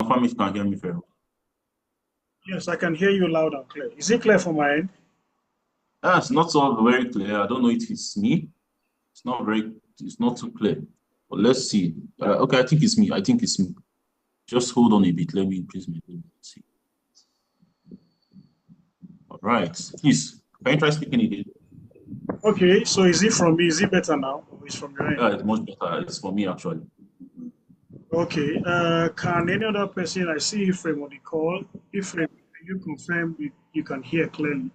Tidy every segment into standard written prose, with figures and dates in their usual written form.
confirm if you can hear me very well. Yes, I can hear you loud and clear. Is it clear from my end? It's not so very clear. I don't know if it's me. It's not very, it's not too clear. But let's see. Okay, I think it's me. I think it's me. Just hold on a bit. Let me increase my volume. Let's see. All right. Please, can you try speaking again? Okay, so is it from me? Is it better now? Or is it from your end? It's much better. It's for me actually. Okay, can any other person, I see Ephraim on the call. Ephraim, can you confirm you can hear clearly?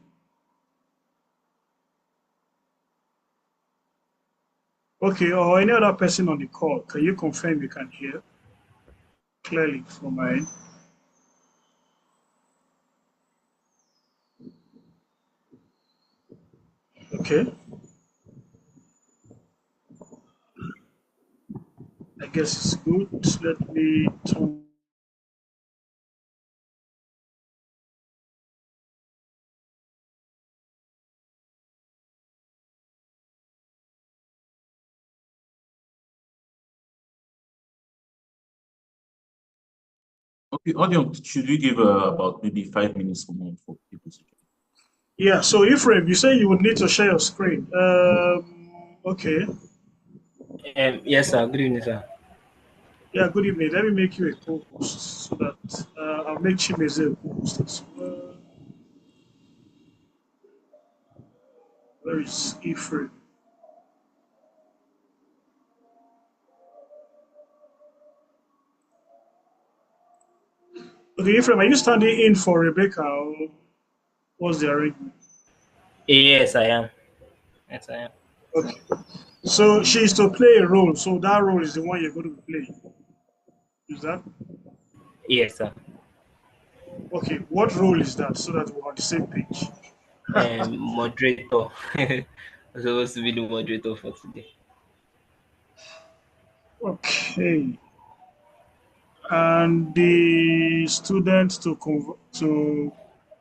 Okay, or any other person on the call, can you confirm you can hear clearly from my end? Okay, I guess it's good. Let me turn. Okay, audience, should we give about maybe 5 minutes or more for people to join? Yeah, so Ephraim, you say you would need to share your screen. Okay. Yes, sir. Good evening, sir. Yeah, good evening. Let me make you a co-host so that I'll make Chimeze a co-host as well. Where is Ephraim? Okay, Ephraim, are you standing in for Rebecca or what's the arrangement? Yes, I am. Yes, I am. Okay. So she's to play a role, so that role is the one you're going to be playing. Is that? Yes, sir. Okay, what role is that so that we're on the same page? Moderator. I'm supposed to be the moderator for today. Okay. And the students to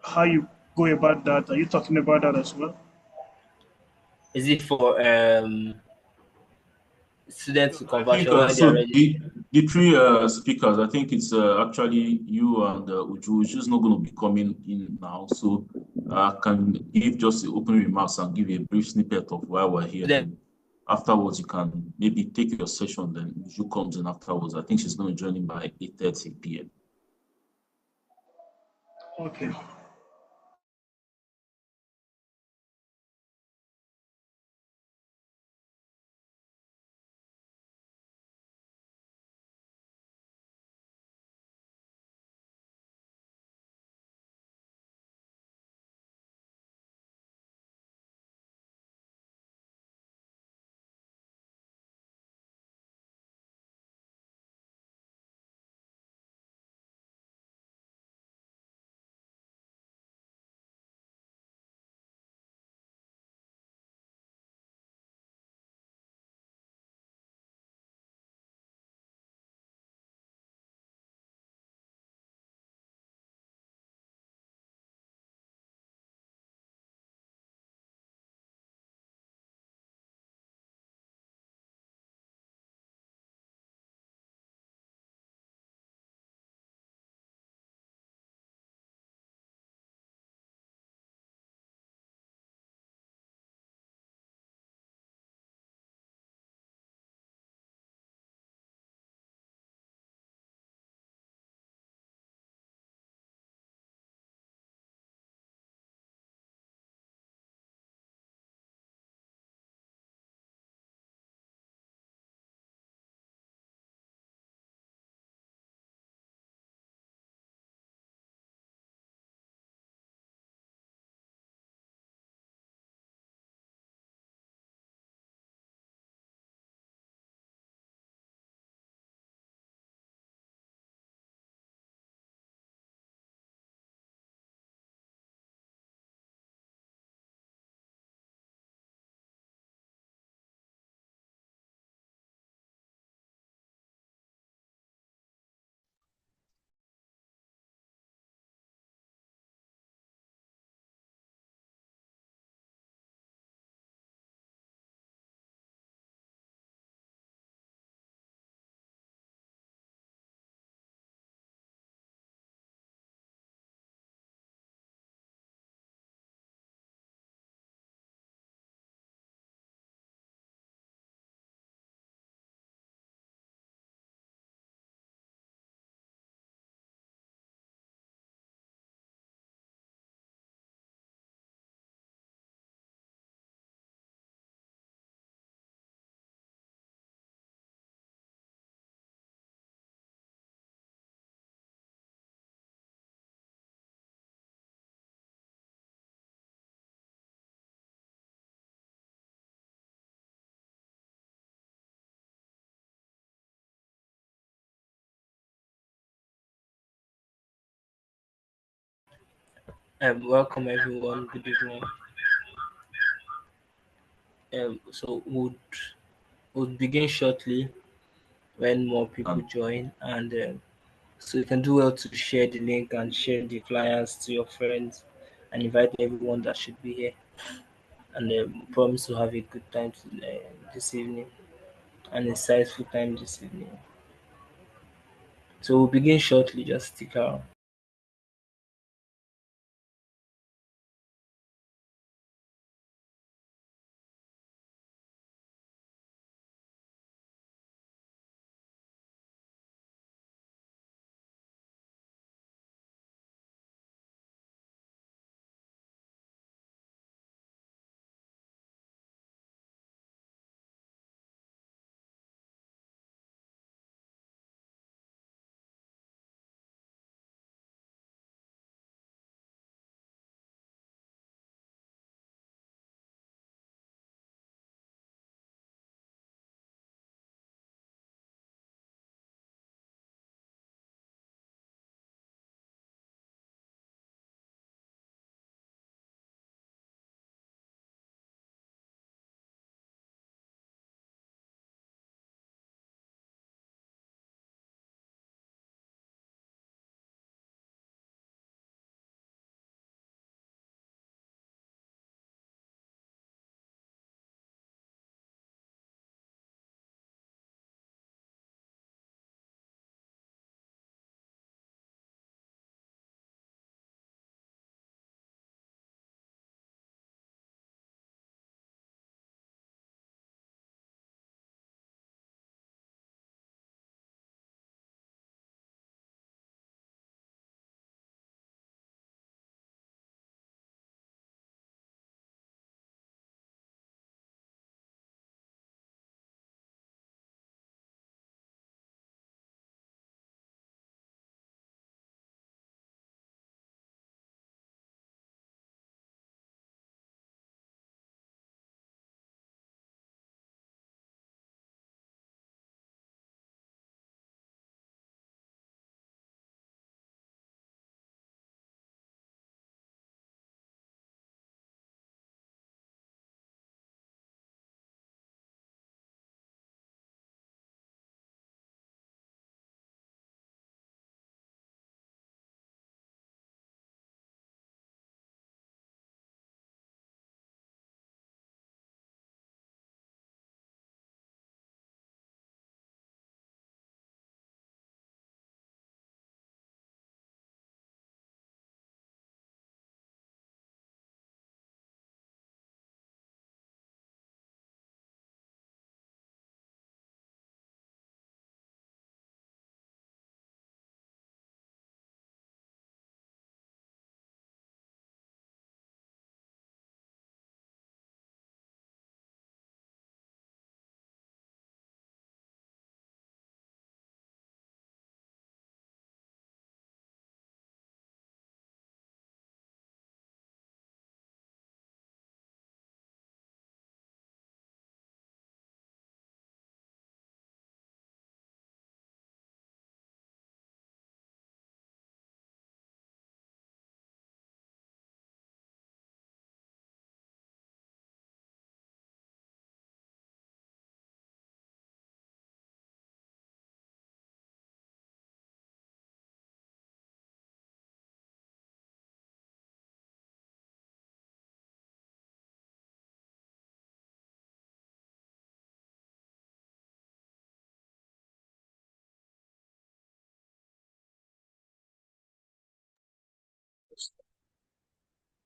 how you go about that, are you talking about that as well? Is it for students to I think conversion when they are so. ready? The three speakers, I think it's actually you and Uju. Uju is not going to be coming in now, so I can give just the opening remarks and give a brief snippet of why we're here. Then Then afterwards, you can maybe take your session. Then Uju comes in afterwards. I think she's going to join in by 8:30 p.m. Okay. Welcome everyone. Good evening. So would begin shortly when more people And join, and so you can do well to share the link and share the flyers to your friends, and invite everyone that should be here. And promise to have a good time this evening, an insightful time this evening. So we'll begin shortly. Just stick around.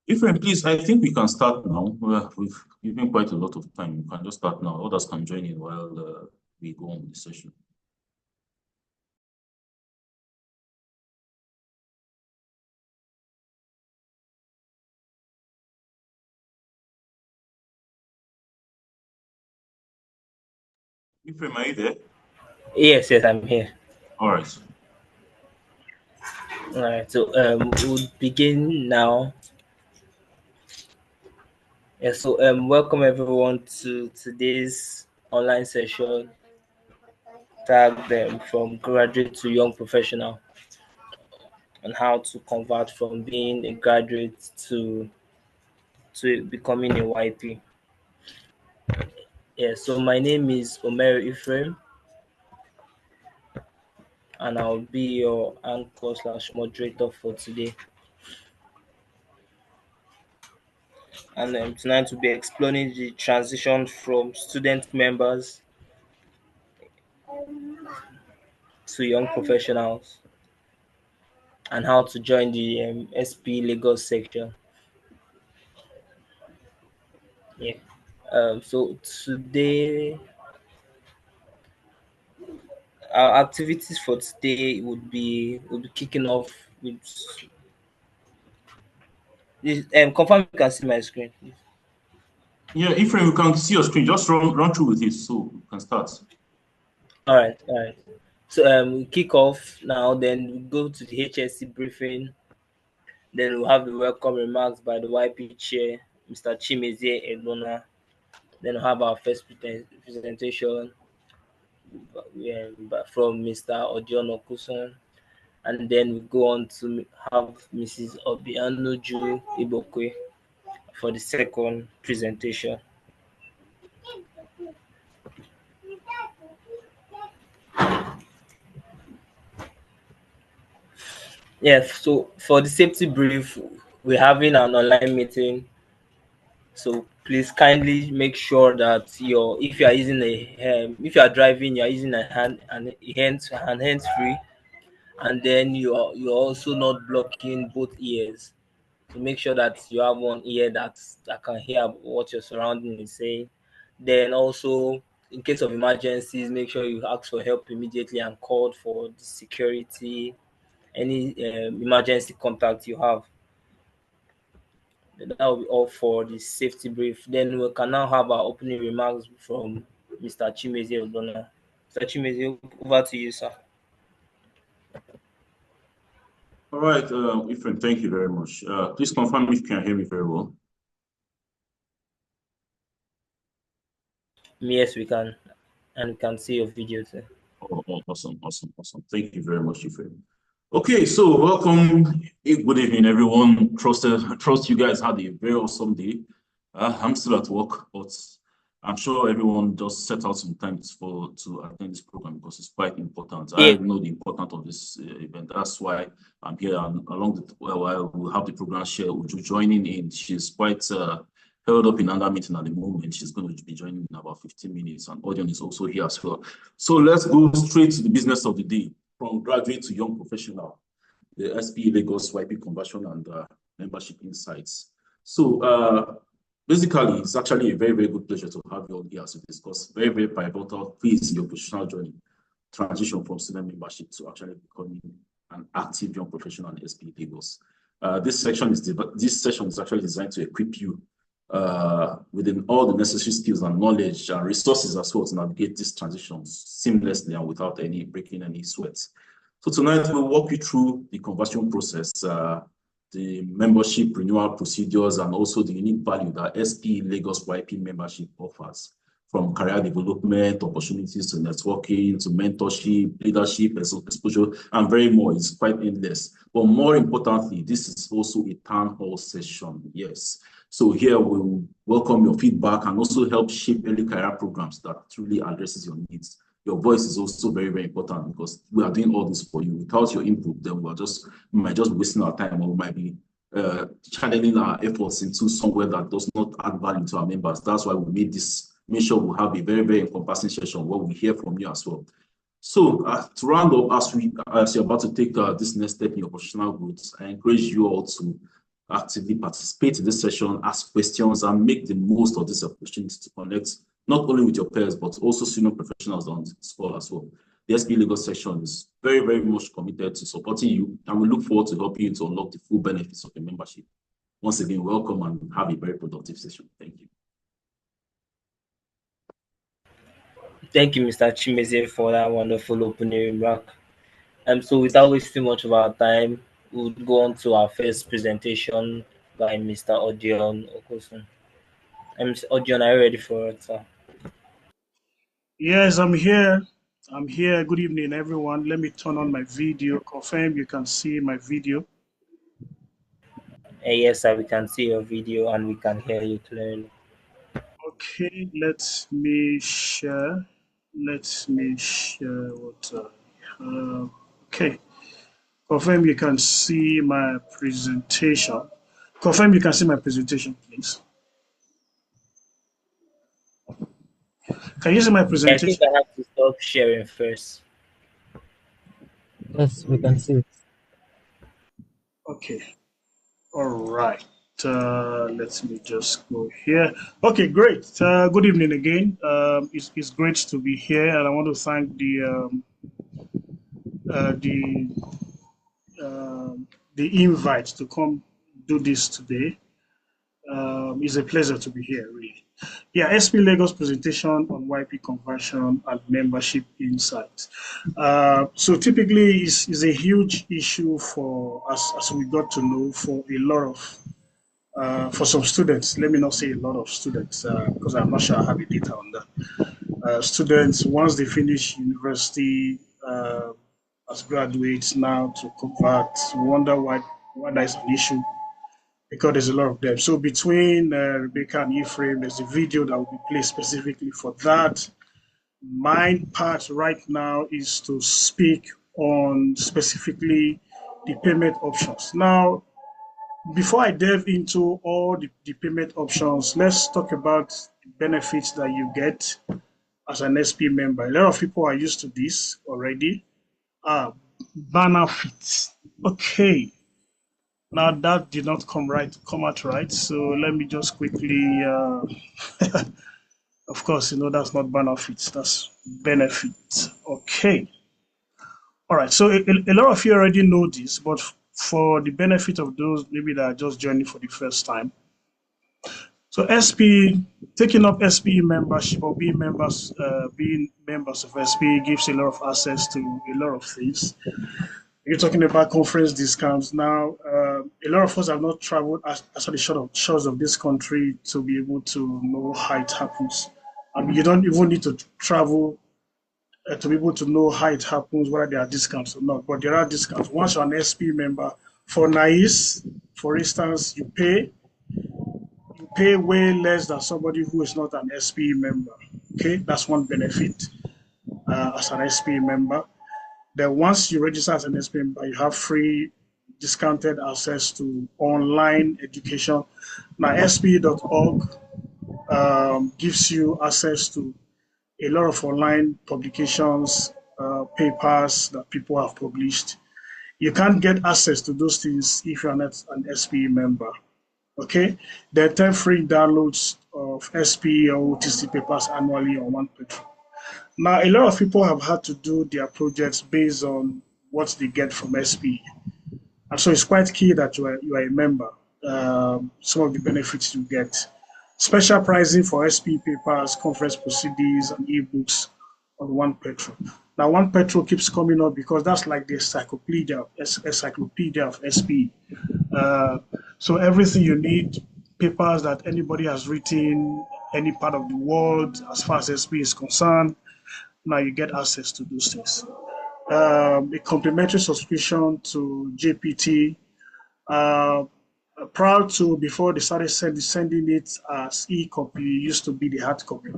Iframe, please, I think we can start now. We've given quite a lot of time. We can just start now. Others can join in while we go on the session. Iframe, are you there? Yes, I'm here. All right. All right. So we'll begin now. Yeah. So welcome everyone to today's online session tagged from graduate to young professional. on how to convert from being a graduate to becoming a YP. Yeah, so my name is Omer Ephraim, and I'll be your anchor slash moderator for today. And tonight we'll be exploring the transition from student members to young professionals and how to join the SPE Lagos section. Yeah. So today, our activities for today would be kicking off with this. Confirm you can see my screen, please. Yeah, Ephraim, you can see your screen. Just run through with it so you can start. All right, all right. So we kick off now. Then we go to the HSC briefing. Then we'll have the welcome remarks by the YP chair, Mr. Chimezie Edona. Then we'll have our first presentation from Mr. Odion Okuson. And then we go on to have Mrs. Obianuju Ibokwe for the second presentation. Yes, so for the safety brief, we're having an online meeting. So please kindly make sure that if you are using if you are driving, you are using a hands free, and then you're also not blocking both ears. To make sure that you have one ear that can hear what your surrounding is saying. Then also, in case of emergencies, make sure you ask for help immediately and call for the security, any emergency contact you have. That will be all for the safety brief. Then we can now have our opening remarks from Mr. Chimezie Odona. Mr. Chimezie, over to you, sir. All right, Ephraim, thank you very much. Please confirm if you can hear me very well. Yes, we can. And we can see your video too. Oh, awesome. Thank you very much, Ephraim. Okay, so welcome. Good evening, everyone. Trust you guys had a very awesome day. I'm still at work, but I'm sure everyone just set out some time to attend this program because it's quite important. Yeah. I know the importance of this event. That's why I'm here. And along the while we'll have the program share Uju joining in. She's quite held up in another meeting at the moment. She's going to be joining in about 15 minutes, and Audion is also here as well. So let's go straight to the business of the day, from graduate to young professional, the SPE Lagos YP conversion and membership insights. So basically, it's actually a very, very good pleasure to have you all here to discuss very, very pivotal phase in your professional journey, transition from student membership to actually becoming an active young professional in SPE Lagos. This session is actually designed to equip you within all the necessary skills and knowledge and resources as well to navigate these transitions seamlessly and without breaking any sweat. So tonight we'll walk you through the conversion process, the membership renewal procedures, and also the unique value that SPE Lagos YP membership offers, from career development opportunities to networking to mentorship, leadership, exposure, and very more. It's quite endless. But more importantly, this is also a town hall session. Yes. So here we'll welcome your feedback and also help shape early career programs that truly addresses your needs. Your voice is also very, very important because we are doing all this for you. Without your input, then we might just be wasting our time, or we might be channeling our efforts into somewhere that does not add value to our members. That's why we make sure we have a very, very encompassing session where we hear from you as well. So to round up, as you're about to take this next step in your professional growth, I encourage you all to actively participate in this session, ask questions, and make the most of this opportunity to connect not only with your peers, but also senior professionals on this call as well. The SPE Lagos section is very, very much committed to supporting you, and we look forward to helping you to unlock the full benefits of your membership. Once again, welcome and have a very productive session. Thank you. Thank you, Mr. Chimezie, for that wonderful opening remark. So without wasting much of our time, we'll go on to our first presentation by Mr. Odion Okuson. Mr. Odion, are you ready for it, sir? Yes, I'm here. I'm here. Good evening, everyone. Let me turn on my video. Confirm you can see my video. Yes, sir, we can see your video and we can hear you clearly. Okay, let me share. Let me share what. Okay, confirm you can see my presentation. Confirm you can see my presentation, please. Can you see my I think presentation? I have to stop sharing first. Yes, we can see it. Okay. All right. Let me just go here. Okay, great. Good evening again. It's great to be here, and I want to thank the the invite to come do this today. It's a pleasure to be here, really. Yeah, SP Lagos presentation on YP conversion and membership insights. So typically, is a huge issue for us, as we got to know, for a lot of for some students. Let me not say a lot of students because I'm not sure I have the data on that. Students, once they finish university as graduates now to convert, wonder why that is an issue because there's a lot of them. So between Rebecca and Ephraim, there's a video that will be played specifically for that. My part right now is to speak on specifically the payment options. Now, before I delve into all the payment options, let's talk about the benefits that you get as an SP member. A lot of people are used to this already. Benefits. Okay. Now that did not come out right. So let me just quickly of course, that's not benefits, that's benefit. Okay. All right. So a lot of you already know this, but for the benefit of those maybe that are just joining for the first time. So SP, taking up SPE membership or being members of SPE gives a lot of access to a lot of things. You're talking about conference discounts now. A lot of us have not traveled outside the shores of this country to be able to know how it happens. I mean, you don't even need to travel to be able to know how it happens, whether there are discounts or not. But there are discounts. Once you're an SP member, for NICE, for instance, you pay way less than somebody who is not an SPE member. Okay, that's one benefit as an SPE member. Then once you register as an SPE member, you have free discounted access to online education. Now, SPE.org gives you access to a lot of online publications, papers that people have published. You can't get access to those things if you're not an SPE member. Okay, there are 10 free downloads of SPE or OTC papers annually on one platform. Now, a lot of people have had to do their projects based on what they get from SPE. And so it's quite key that you are a member. Some of the benefits you get. Special pricing for SP papers, conference proceedings, and ebooks on one petrol. Now, one petrol keeps coming up because that's like the encyclopedia of SP. So everything you need, papers that anybody has written, any part of the world, as far as SP is concerned, now you get access to those things. A complimentary subscription to JPT. Proud to, before they started sending it as e-copy, used to be the hard copy.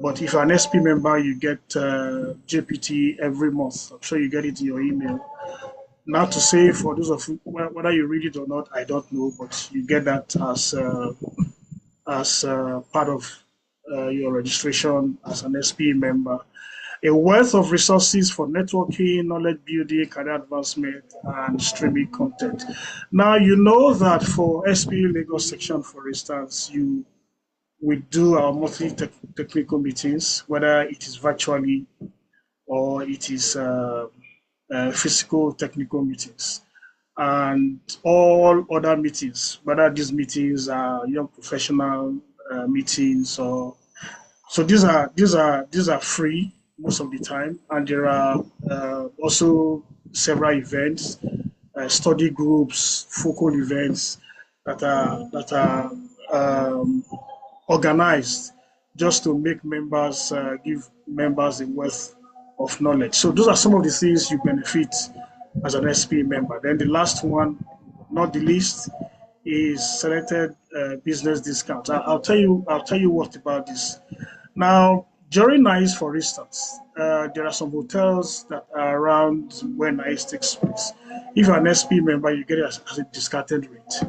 But if you're an SP member, you get JPT every month. I'm sure you get it in your email. Not to say for those of you, whether you read it or not, I don't know, but you get that as part of your registration as an SP member. A wealth of resources for networking, knowledge building, career advancement, and streaming content. Now, you know that for SPE Lagos section, for instance, we do our monthly technical meetings, whether it is virtually or it is physical technical meetings. And all other meetings, whether these meetings are young professional meetings or so these are free most of the time, and there are also several events, study groups, focal events that are organized just to make members give members a wealth of knowledge. So those are some of the things you benefit as an SPE member. Then the last one, not the least, is selected business discounts. I'll tell you what about this. Now, during NICE, for instance, there are some hotels that are around where NICE takes place. If you're an SPE member, you get it as a discounted rate.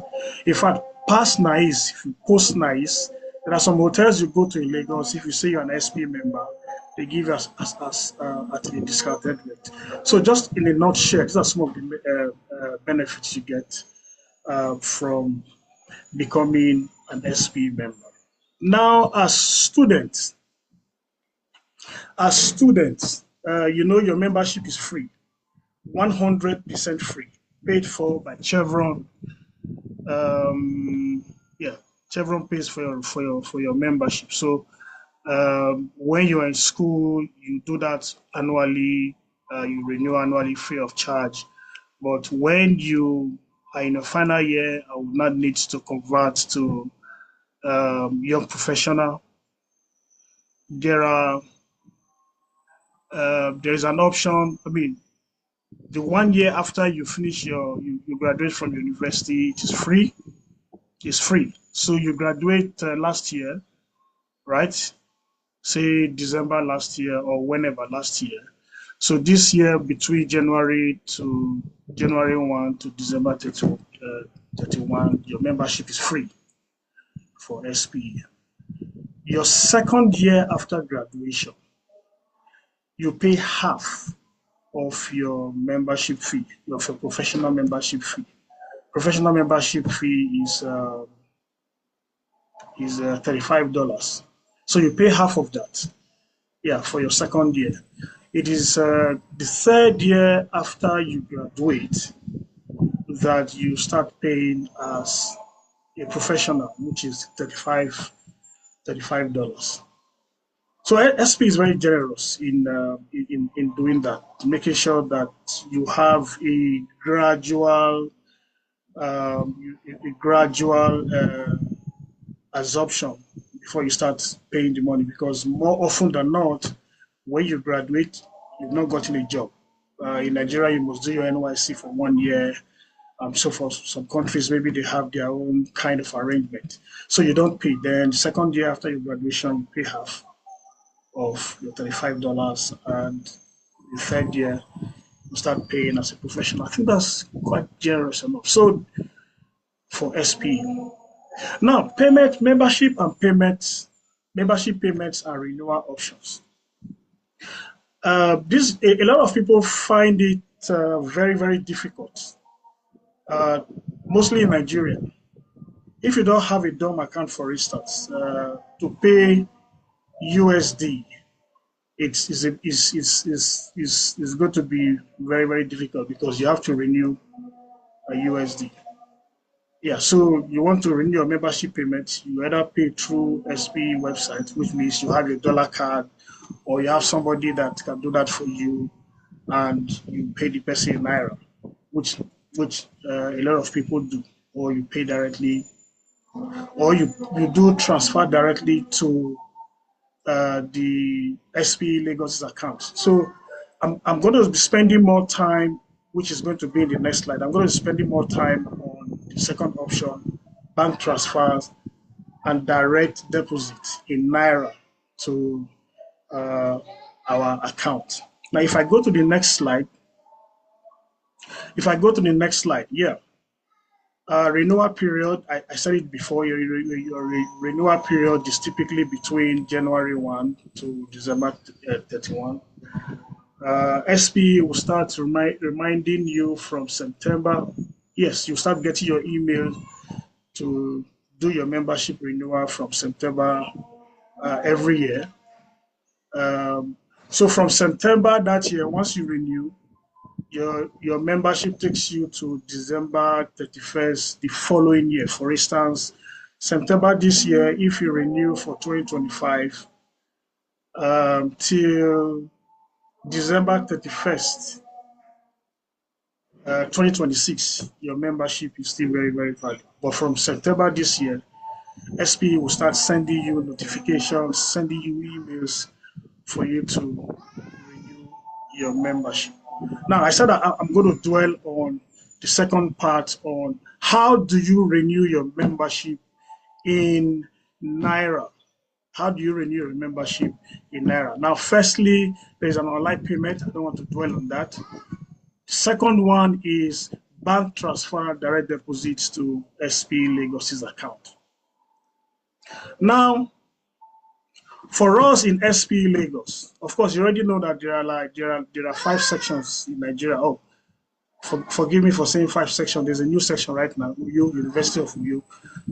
In fact, past NICE, if you post NICE, there are some hotels you go to in Lagos. If you say you're an SPE member, they give us at a discounted rate. So, just in a nutshell, these are some of the benefits you get from becoming an SPE member. Now, as students, your membership is free, 100% free, paid for by Chevron. Yeah, Chevron pays for your membership. So when you're in school, you do that annually. You renew annually free of charge. But when you are in a final year, I would not need to convert to young professional. There is an option. I mean, the 1 year after you finish you graduate from university, it is free. It's free. So you graduate last year, right? Say December last year or whenever last year. So this year, between January 1 to December 31, your membership is free for SPE. Your second year after graduation, you pay half of your membership fee, of your professional membership fee. Professional membership fee is $35. So you pay half of that, yeah, for your second year. It is the third year after you graduate that you start paying as a professional, which is $35. So SP is very generous in doing that, making sure that you have a gradual absorption before you start paying the money, because more often than not, when you graduate, you've not gotten a job. In Nigeria, you must do your NYC for 1 year. So for some countries, maybe they have their own kind of arrangement. So you don't pay. Then the second year after your graduation, you pay half of your $35, and the third year you start paying as a professional. I think that's quite generous enough. So for SP. Now, membership payments are renewal options. A lot of people find it very, very difficult, mostly in Nigeria. If you don't have a DOM account, for instance, to pay USD, it's going to be very, very difficult because you have to renew a USD. Yeah, so you want to renew your membership payment, you either pay through SPE website, which means you have your dollar card, or you have somebody that can do that for you, and you pay the person in Naira, which a lot of people do, or you pay directly, or you do transfer directly to the SPE Lagos account. So I'm going to be spending more time, which is going to be in the next slide. I'm going to be spending more time on the second option, bank transfers and direct deposit in Naira to our account. Now, if I go to the next slide, yeah, renewal period, I said it before, your renewal period is typically between January 1 to December 31. SPE will start reminding you from September. Yes, you start getting your email to do your membership renewal from September every year. So from September that year, once you renew, your membership takes you to December 31st the following year. For instance, September this year, if you renew for 2025 till December 31st, 2026, your membership is still very, very valid. But from September this year, SPE will start sending you notifications, sending you emails for you to renew your membership. Now, I said that I'm going to dwell on the second part on how do you renew your membership in Naira. How do you renew your membership in Naira? Now, firstly, there's an online payment. I don't want to dwell on that. The second one is bank transfer direct deposits to SPE Lagos's account. Now, for us in SPE Lagos, of course, you already know that there are 5 sections in Nigeria. Oh, forgive me for saying 5 sections. There's a new section right now, University of Uyo.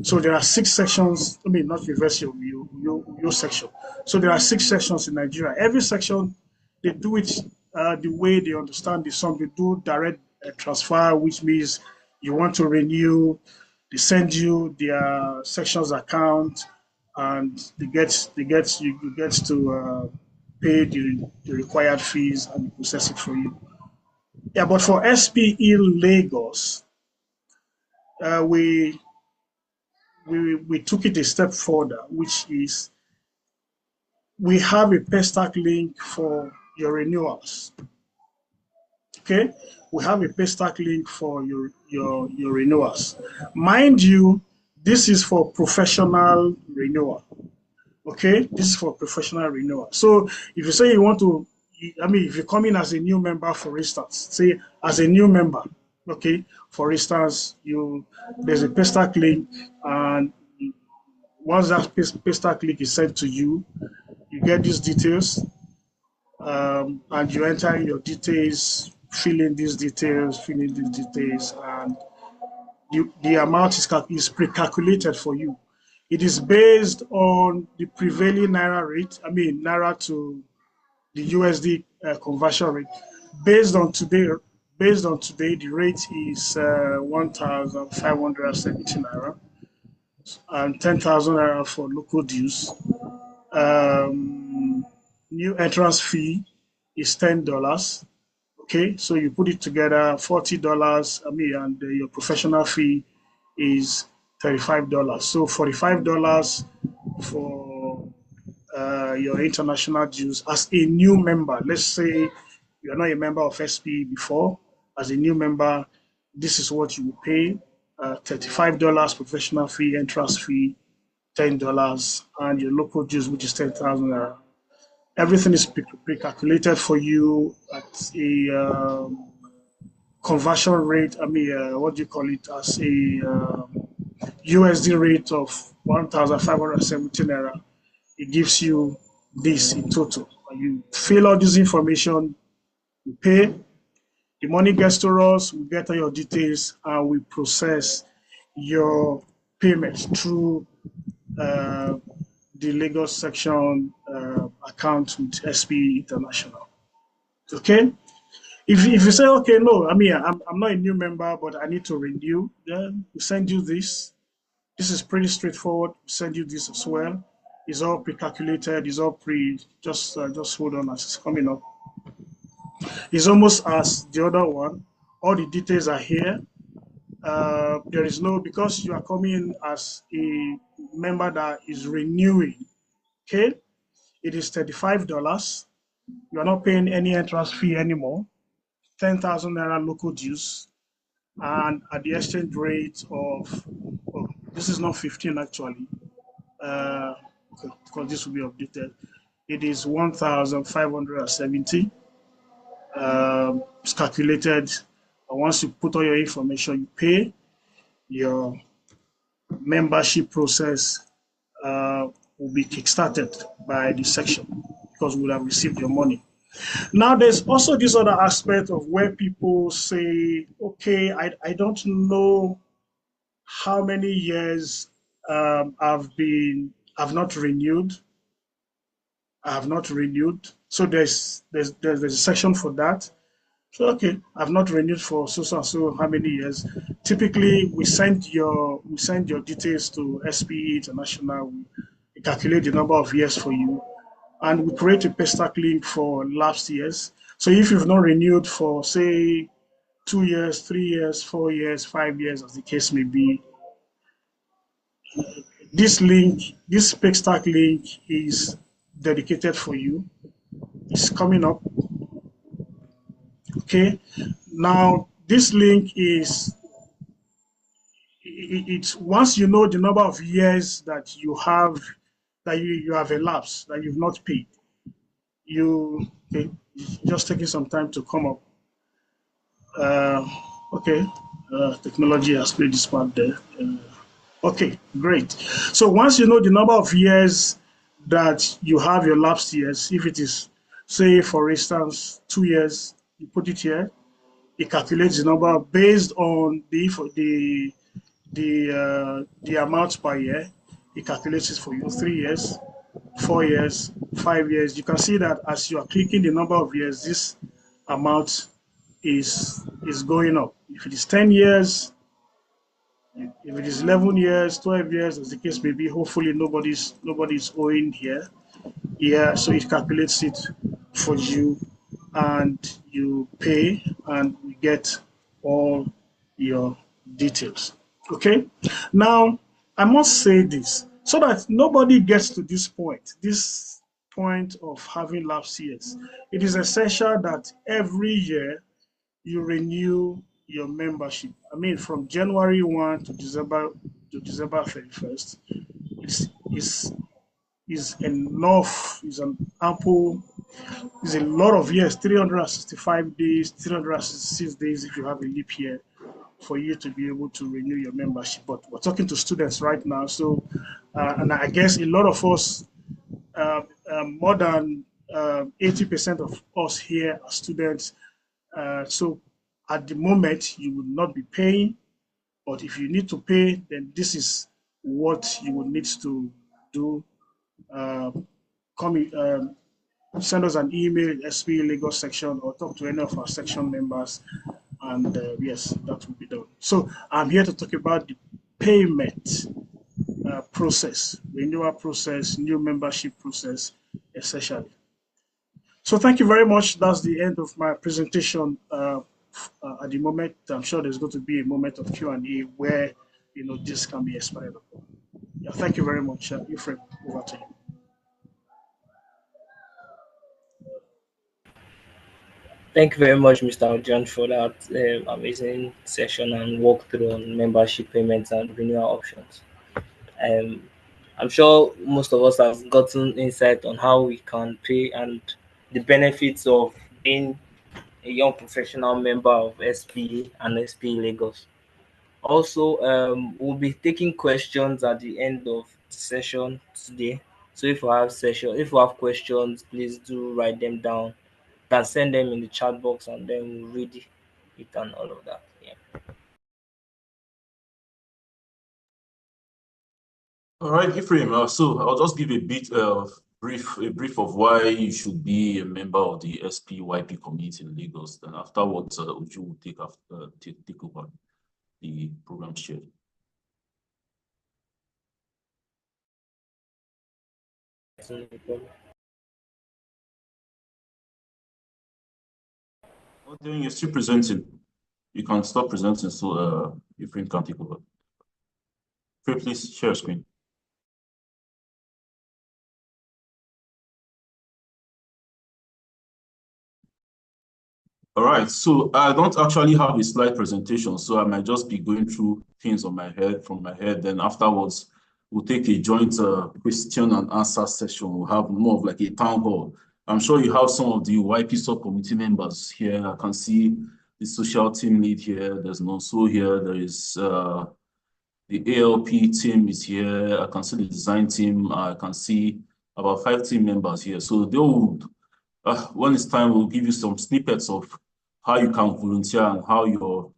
So there are 6 sections. I mean, not University of Uyo section. So there are 6 sections in Nigeria. Every section, they do it the way they understand the song. They do direct transfer, which means you want to renew. They send you their sections account, and you get to pay the required fees and process it for you. Yeah, but for SPE Lagos, we took it a step further, which is we have a paystack link for your renewals. Okay, we have a paystack link for your renewals. Mind you, this is for professional renewal. Okay, this is for professional renewal. So if you say you want to, I mean, if you come in as a new member, for instance, say as a new member, okay, for instance, there's a paystack link, and once that paystack link is sent to you, you get these details, and you enter in your details, fill in these details, and the amount is pre-calculated for you. It is based on the prevailing Naira rate, I mean, Naira to the USD conversion rate. Based on today, the rate is 1,570 Naira and 10,000 Naira for local dues. New entrance fee is $10. Okay, so you put it together, $40. I mean, and your professional fee is $35. So $45 for your international dues as a new member. Let's say you're not a member of SPE before. As a new member, this is what you will pay: $35 professional fee, entrance fee, $10, and your local dues, which is 10,000. Everything is pre-calculated for you at a conversion rate. I mean, what do you call it? As a USD rate of 1,570 Naira. It gives you this in total. You fill all this information, you pay, the money gets to us, we get all your details, and we process your payment through the Lagos section account with SPE International. Okay? If you say, okay, no, I mean, I'm not a new member, but I need to renew, then we send you this. This is pretty straightforward. We send you this as well. It's all pre-calculated. It's all just hold on as it's coming up. It's almost as the other one. All the details are here. There is no, because you are coming as a member that is renewing, okay? It is $35. You are not paying any entrance fee anymore. 10,000 Naira local dues. And at the exchange rate of, oh, this is not 15 actually, because this will be updated. It is 1,570. It's calculated. And once you put all your information, you pay. Your membership process will be kickstarted by the section because we will have received your money. Now, there's also this other aspect of where people say, okay, I don't know how many years I've not renewed. I have not renewed. So there's a section for that. So okay, I've not renewed for so and so how many years. Typically, we send your details to SPE International. We calculate the number of years for you, and we create a paystack link for last years. So if you've not renewed for say 2 years, 3 years, 4 years, 5 years, as the case may be, this paystack link is dedicated for you. It's coming up. Okay. Now, this link is, it's once you know the number of years that you have, that you have elapsed, that you've not paid, okay, just taking some time to come up. Okay, technology has played this part there. Okay, great. So once you know the number of years that you have your lapsed years, if it is, say, for instance, 2 years, you put it here, it calculates the number based on the amount per year. It calculates it for you. 3 years, 4 years, 5 years. You can see that as you are clicking the number of years, this amount is going up. If it is 10 years, if it is 11 years, 12 years, as the case may be, hopefully nobody's owing here. Yeah, so it calculates it for you, and you pay, and you get all your details. Okay. Now, I must say this so that nobody gets to this point of having lapse years. It is essential that every year you renew your membership. I mean, from January 1 to December 31st, is is enough, is an ample, is a lot of years, 365 days, 366 days if you have a leap year, for you to be able to renew your membership. But we're talking to students right now, so and I guess a lot of us, more than 80% of us here are students. So at the moment, you will not be paying, but if you need to pay, then this is what you will need to do. Uh, Send us an email, SPE Lagos section, or talk to any of our section members, and yes, that will be done. So I'm here to talk about the payment process, renewal process, new membership process, essentially. So thank you very much. That's the end of my presentation. At the moment, I'm sure there's going to be a moment of Q&A where this can be expanded upon. Yeah, thank you very much, Ephraim. Over to you. Thank you very much, Mr. John, for that amazing session and walkthrough on membership payments and renewal options. Um, I'm sure most of us have gotten insight on how we can pay and the benefits of being a young professional member of SPE and SPE Lagos. Also, we'll be taking questions at the end of the session today. So if you have questions, please do write them down. You can send them in the chat box and then we'll read it and all of that. Yeah. All right, Ephraim. So I'll just give a brief of why you should be a member of the SPYP community in Lagos. Then afterwards, Uju will take over the program shared. Then you're still presenting. You can stop presenting so Ephraim can take over. Please share screen. All right, so I don't actually have a slide presentation, so I might just be going through things from my head. Then afterwards, we'll take a joint question and answer session. We'll have more of like a town hall. I'm sure you have some of the YP subcommittee members here. I can see the social team lead here. There's Nonso here. There is the ALP team is here. I can see the design team. I can see about 5 team members here. So they would, when it's time, we'll give you some snippets of how you can volunteer and how your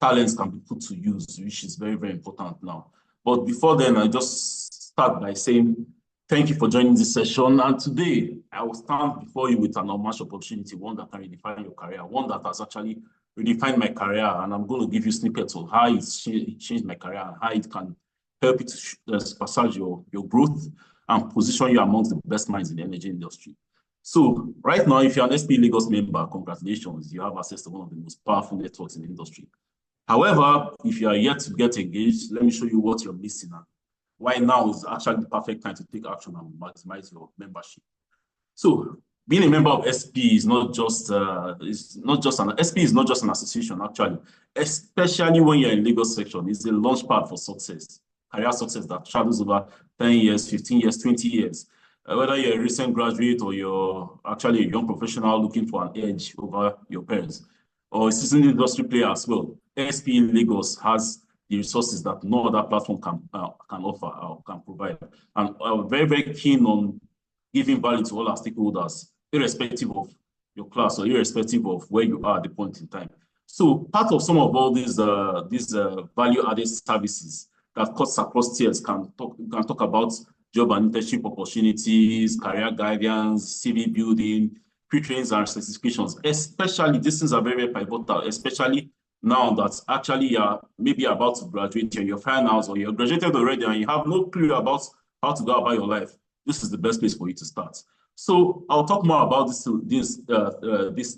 talents can be put to use, which is very, very important now. But before then, I just start by saying thank you for joining this session. And today, I will stand before you with an unmatched opportunity, one that can redefine your career, one that has actually redefined my career. And I'm going to give you snippets of how it changed my career and how it can help you to supercharge your growth and position you amongst the best minds in the energy industry. So right now, if you're an SPE Lagos member, congratulations, you have access to one of the most powerful networks in the industry. However, if you are yet to get engaged, let me show you what you're missing and why now is actually the perfect time to take action and maximize your membership. So being a member of SPE is not just an SPE is not just an association, actually, especially when you're in Lagos section. It's a launch pad for success, career success that travels over 10 years, 15 years, 20 years. Whether you're a recent graduate or you're actually a young professional looking for an edge over your peers, or a seasoned industry player as well, SPE Lagos has the resources that no other platform can offer or can provide. And I'm very, very keen on giving value to all our stakeholders, irrespective of your class or irrespective of where you are at the point in time. So part of some of all these value-added services that cuts across tiers can talk about job and internship opportunities, career guidance, CV building, pre-trainings and certifications. Especially, these things are very, very pivotal, especially now that actually you're maybe about to graduate in your finals or you're graduated already and you have no clue about how to go about your life. This is the best place for you to start. So I'll talk more about these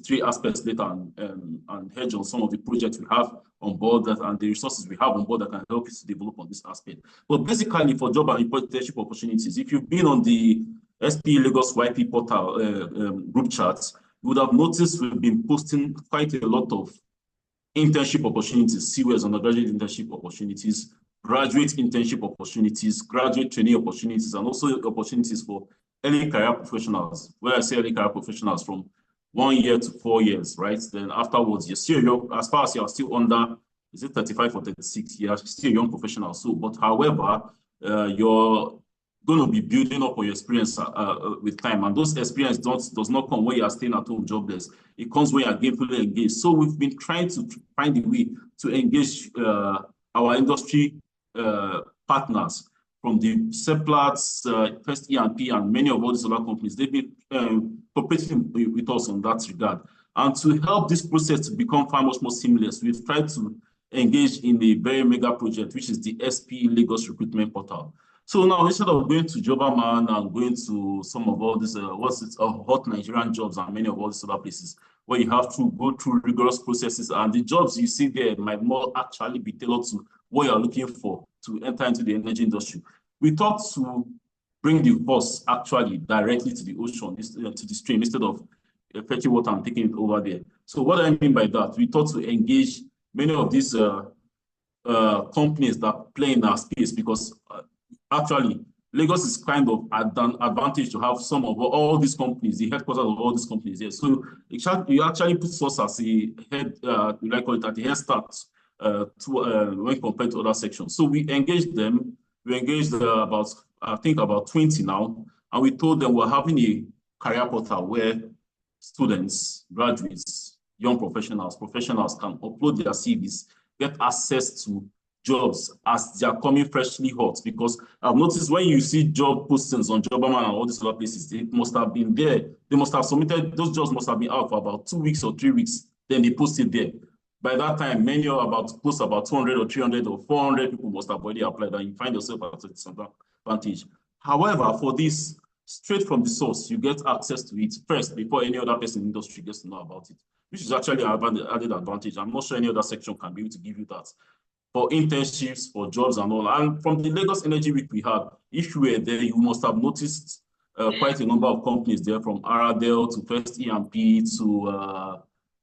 three aspects later and hedge on some of the projects we have on board and the resources we have on board that can help you to develop on this aspect. But basically for job and internship opportunities, if you've been on the SPE Lagos YP portal group chats, you would have noticed we've been posting quite a lot of internship opportunities, CWES, undergraduate internship opportunities, graduate internship opportunities, graduate training opportunities, and also opportunities for early career professionals. Where I say early career professionals, from 1 year to 4 years, right? Then afterwards, you're still young, as far as you're still under, is it 35 or 36? You're still a young professional. So, but however, you're going to be building up on your experience with time, and those experience does not come when you are staying at home jobless. It comes when you are gainfully engaged. So we've been trying to find a way to engage our industry partners from the CEPLATs, First E&P, and many of all these other companies. They've been cooperating with us on that regard. And to help this process to become far much more seamless, we've tried to engage in a very mega project, which is the SPE Lagos Recruitment Portal. So now, instead of going to Jobaman and going to some of all these, hot Nigerian jobs and many of all these other places, where you have to go through rigorous processes, and the jobs you see there might not actually be tailored to what you're looking for to enter into the energy industry. We thought to bring the horse actually directly to the ocean, to the stream, instead of fetching water and taking it over there. So what I mean by that, we thought to engage many of these companies that play in our space, because actually, Lagos is kind of an advantage to have some of all these companies, the headquarters of all these companies here. So it actually puts us as a head, we like call it at the head start when compared to other sections. So we engaged them. We engaged I think about 20 now, and we told them we're having a career portal where students, graduates, young professionals can upload their CVs, get access to jobs as they are coming freshly hot. Because I've noticed when you see job postings on Jobaman and all these other places, they must have been there. They must have submitted, those jobs must have been out for about 2 weeks or 3 weeks. Then they post it there. By that time, many are close to about 200 or 300 or 400 people must have already applied, and you find yourself at a disadvantage. However, for this, straight from the source, you get access to it first before any other person in the industry gets to know about it, which is actually an added advantage. I'm not sure any other section can be able to give you that. For internships, for jobs and all. And from the Lagos Energy Week we had, if you were there, you must have noticed quite a number of companies there, from Aradel to First E&P to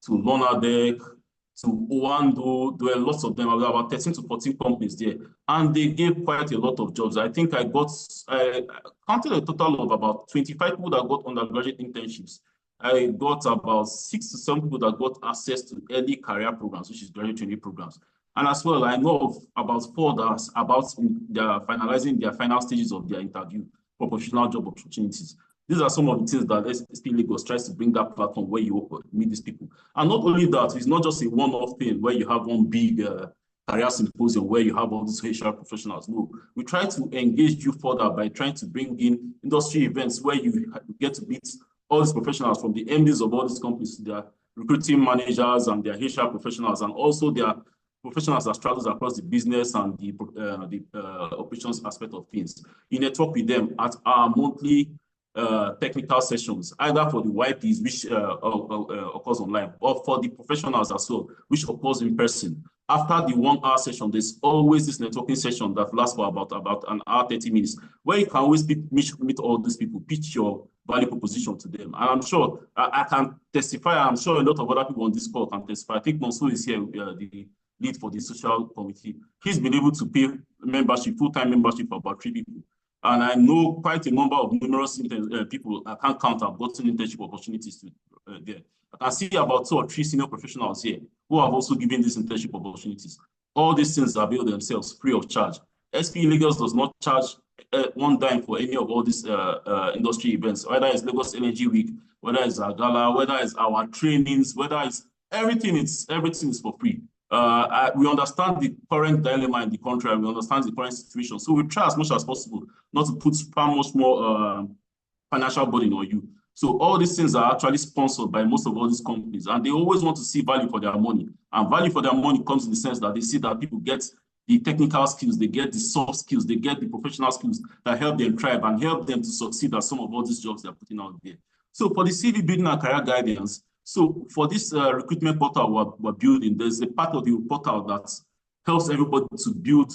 Lonadec to Owando. There were lots of them, about 13 to 14 companies there. And they gave quite a lot of jobs. I think I counted a total of about 25 people that got undergraduate internships. I got about 6 to 7 people that got access to early career programs, which is graduate training programs. And as well, I know of about 4 that's finalizing their final stages of their interview for professional job opportunities. These are some of the things that SPE Lagos tries to bring that platform where you meet these people. And not only that, it's not just a one-off thing where you have one big career symposium where you have all these HR professionals. No, we try to engage you further by trying to bring in industry events where you get to meet all these professionals, from the MDs of all these companies to their recruiting managers and their HR professionals, and also their professionals that straddles across the business and the operations aspect of things. You network with them at our monthly technical sessions, either for the YPs, which occurs online, or for the professionals as well, which occurs in person. After the 1 hour session, there's always this networking session that lasts for about an hour, 30 minutes, where you can always meet all these people, pitch your value proposition to them. And I'm sure I can testify. I'm sure a lot of other people on this call can testify. I think Monsoon is here, the lead for the social committee. He's been able to pay membership, full-time membership for about 3 people. And I know quite a number of numerous people I can't count have gotten internship opportunities there. I can see about 2 or 3 senior professionals here who have also given these internship opportunities. All these things are built themselves free of charge. SPE Lagos does not charge 1 dime for any of all these industry events, whether it's Lagos Energy Week, whether it's our gala, whether it's our trainings, whether it's everything is for free. We understand the current dilemma in the country, and we understand the current situation. So we try as much as possible not to put far much more financial burden on you. So all these things are actually sponsored by most of all these companies, and they always want to see value for their money. And value for their money comes in the sense that they see that people get the technical skills, they get the soft skills, they get the professional skills that help them thrive and help them to succeed at some of all these jobs they're putting out there. So for the CV building and career guidance, so for this recruitment portal we're building, there's a part of the portal that helps everybody to build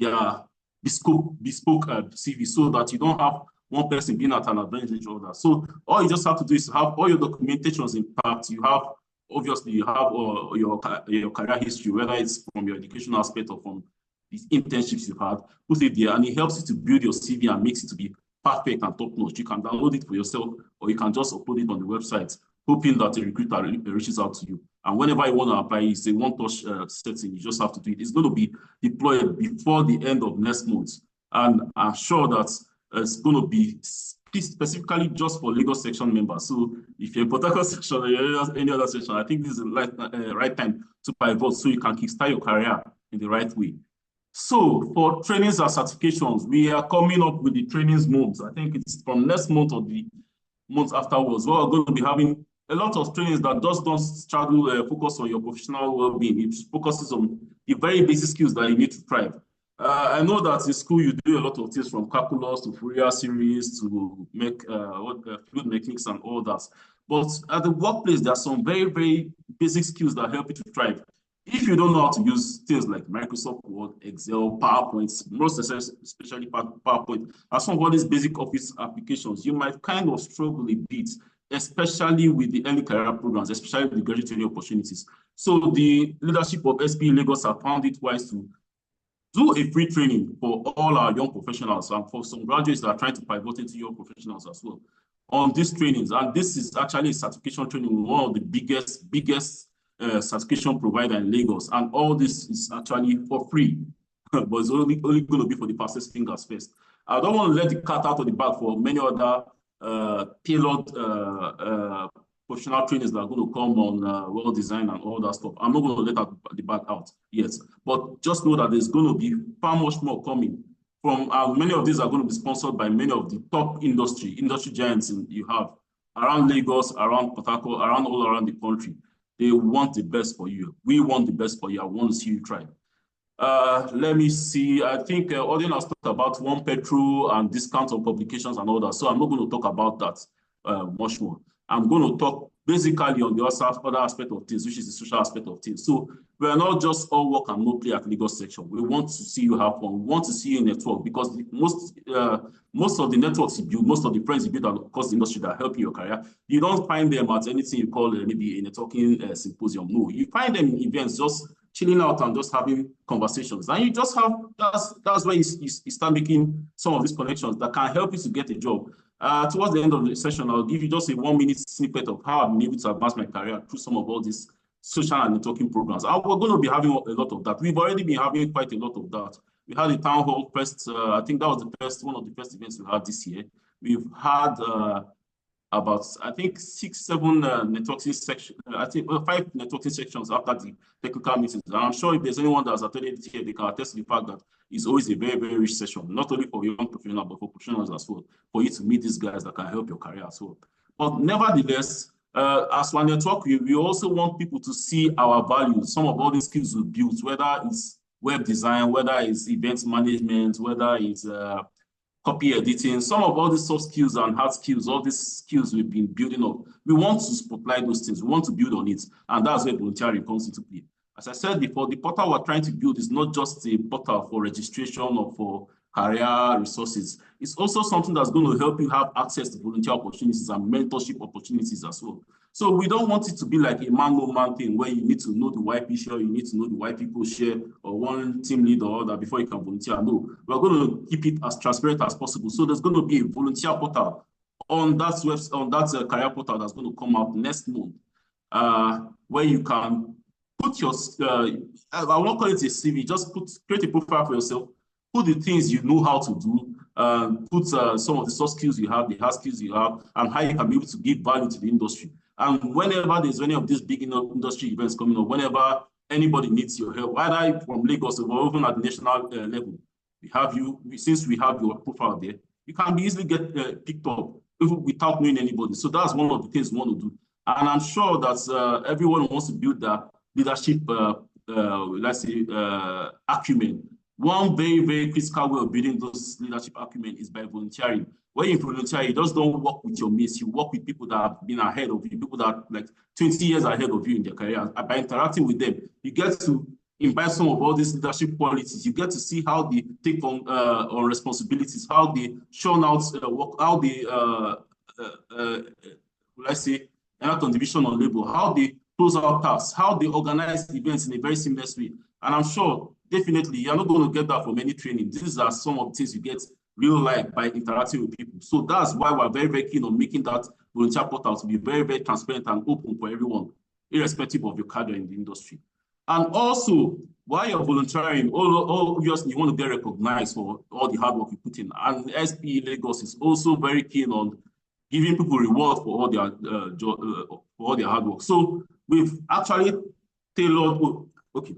their bespoke CV so that you don't have one person being at an advantage of that. So all you just have to do is have all your documentations in part. You have, obviously, you have your career history, whether it's from your educational aspect or from these internships you've had, put it there, and it helps you to build your CV and makes it to be perfect and top-notch. You can download it for yourself, or you can just upload it on the website, hoping that a recruiter reaches out to you. And whenever you want to apply, it's a one-touch setting. You just have to do it. It's going to be deployed before the end of next month. And I'm sure that it's going to be specifically just for Lagos section members. So if you're a Port Harcourt section or any other section, I think this is the right time to pivot so you can kickstart your career in the right way. So for trainings and certifications, we are coming up with the trainings months. I think it's from next month or the month afterwards. We're going to be having a lot of trainings that just don't struggle focus on your professional well-being. It focuses on the very basic skills that you need to thrive. I know that in school you do a lot of things from calculus to Fourier series to make fluid mechanics and all that. But at the workplace, there are some very, very basic skills that help you to thrive. If you don't know how to use things like Microsoft Word, Excel, PowerPoint, most especially PowerPoint, as some of all these basic office applications, you might kind of struggle a bit, especially with the early career programs, especially with the graduate training opportunities. So the leadership of SPE Lagos have found it wise to do a free training for all our young professionals and for some graduates that are trying to pivot into young professionals as well on these trainings. And this is actually a certification training, one of the biggest certification provider in Lagos. And all this is actually for free, but it's only going to be for the fastest fingers first. I don't want to let the cat out of the bag for many other tailored professional trainings that are going to come on well design and all that stuff. I'm not going to let the bag out yet, but just know that there's going to be far much more coming from many of these are going to be sponsored by many of the top industry giants you have around Lagos, around Port Harcourt, all around the country. They want the best for you. We want the best for you. I want to see you try. Let me see. I think Odin has talked about one petrol and discounts on publications and all that. So I'm not going to talk about that much more. I'm going to talk basically on the other aspect of things, which is the social aspect of things. So we are not just all work and no play at Lagos section. We want to see you have fun. We want to see you network because most of the networks you build, most of the friends you build across the industry that help in your career, you don't find them at anything you call maybe a networking symposium. No, you find them in events just chilling out and just having conversations. And you just have, that's where you start making some of these connections that can help you to get a job. Towards the end of the session, I'll give you just a 1-minute snippet of how I've been able to advance my career through some of all these social and networking programs. And we're going to be having a lot of that. We've already been having quite a lot of that. We had a town hall first, I think that was one of the first events we had this year. We've had about, I think, 6-7 networking sections, I think 5 networking sections after the technical meetings. And I'm sure if there's anyone that's attended it here, they can attest to the fact that it's always a very, very rich session, not only for young professionals, but for professionals as well, for you to meet these guys that can help your career as well. But nevertheless, as one network, we also want people to see our values, some of all these skills we built, whether it's web design, whether it's event management, whether it's copy editing, some of all these soft skills and hard skills, all these skills we've been building up. We want to spotlight those things. We want to build on it. And that's where volunteering comes into play. As I said before, the portal we're trying to build is not just a portal for registration or for career resources. It's also something that's going to help you have access to volunteer opportunities and mentorship opportunities as well. So we don't want it to be like a man-no-man thing where you need to know the YP share, you need to know the white people share, or one team lead or other before you can volunteer. No, we're going to keep it as transparent as possible. So there's going to be a volunteer portal on that website, on that career portal that's going to come out next month, where you can put your, I won't call it a CV, just create a profile for yourself, put the things you know how to do, put some of the soft skills you have, the hard skills you have, and how you can be able to give value to the industry. And whenever there's any of these big industry events coming up, whenever anybody needs your help, either from Lagos or even at the national level, we have you, since we have your profile there, you can be easily get picked up even without knowing anybody. So that's one of the things we want to do. And I'm sure that everyone wants to build that leadership, let's say, acumen. One very, very critical way of building those leadership acumen is by volunteering. When you volunteer, you just don't work with your mates, you work with people that have been ahead of you, people that are like 20 years ahead of you in their career. And by interacting with them, you get to imbibe some of all these leadership qualities. You get to see how they take on responsibilities, how they churn out work, how they, let's say, act on division on labor, how they close out tasks, how they organize events in a very seamless way. And I'm sure, definitely, you're not going to get that from any training. These are some of the things you get real life by interacting with people. So that's why we're very, very keen on making that volunteer portal to be very, very transparent and open for everyone, irrespective of your career in the industry. And also, while you're volunteering, obviously you want to get recognized for all the hard work you put in. And SPE Lagos is also very keen on giving people reward for all their hard work. So we've actually tailored. Okay,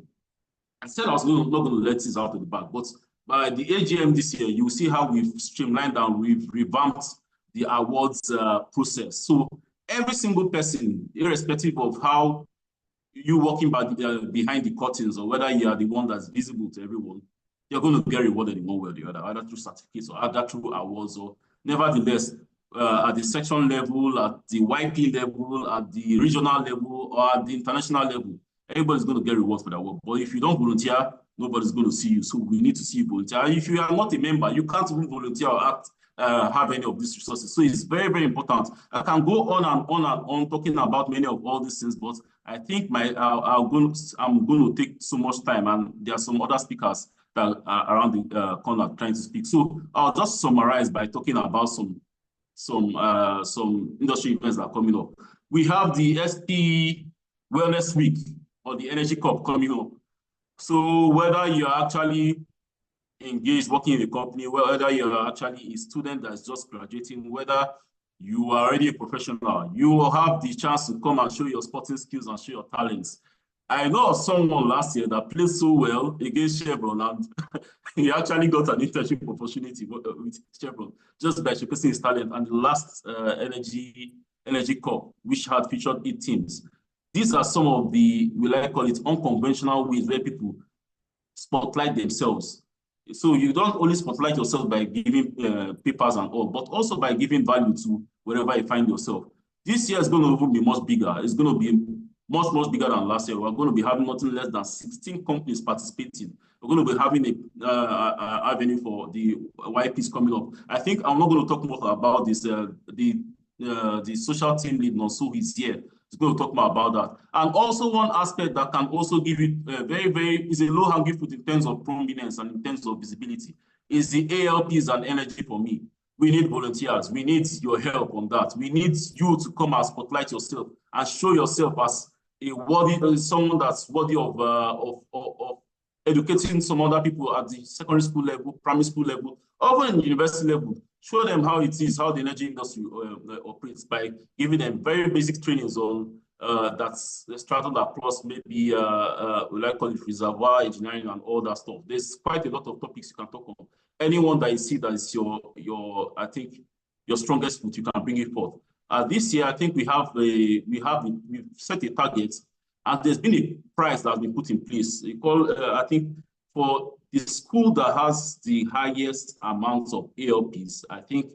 I said I was not going to let this out of the bag, but by the AGM this year, you will see how we've streamlined and we've revamped the awards process. So every single person, irrespective of how you walking behind the curtains or whether you are the one that's visible to everyone, you're going to get rewarded in one way or the other, either through certificates or either through awards. Or nevertheless, at the section level, at the YP level, at the regional level, or at the international level, everybody's going to get rewards for their work. But if you don't volunteer, nobody's going to see you. So we need to see you volunteer. If you are not a member, you can't even volunteer or act, have any of these resources. So it's very, very important. I can go on and on and on talking about many of all these things, but I think I'm going to take so much time, and there are some other speakers that are around the corner trying to speak. So I'll just summarize by talking about some industry events that are coming up. We have the SPE Wellness Week or the Energy Cup coming up. So whether you're actually engaged working in a company, whether you're actually a student that's just graduating, whether you are already a professional, you will have the chance to come and show your sporting skills and show your talents. I know of someone last year that played so well against Chevron, and he actually got an internship opportunity with Chevron just by showcasing his talent. And the last Energy Cup, which had featured 8 teams. These are some of the, we like to call it, unconventional ways where people spotlight themselves. So you don't only spotlight yourself by giving papers and all, but also by giving value to wherever you find yourself. This year is going to even be much bigger. It's going to be much, much bigger than last year. We're going to be having nothing less than 16 companies participating. We're going to be having a avenue for the YPs coming up. I think I'm not going to talk more about this. The social team lead, Nonso, is here. He's going to talk more about that. And also one aspect that can also give it is a low-hanging fruit in terms of prominence and in terms of visibility is the ALPs and energy for me. We need volunteers. We need your help on that. We need you to come and spotlight yourself and show yourself as someone that's worthy of educating some other people at the secondary school level, primary school level, or even university level. Show them how it is, how the energy industry operates by giving them very basic trainings on that's straddled across maybe we like call it reservoir engineering and all that stuff. There's quite a lot of topics you can talk on. Anyone that you see that is I think your strongest foot, you can bring it forth. This year, I think we've set a target, and there's been a prize that has been put in place. I think for the school that has the highest amounts of ALPs, I think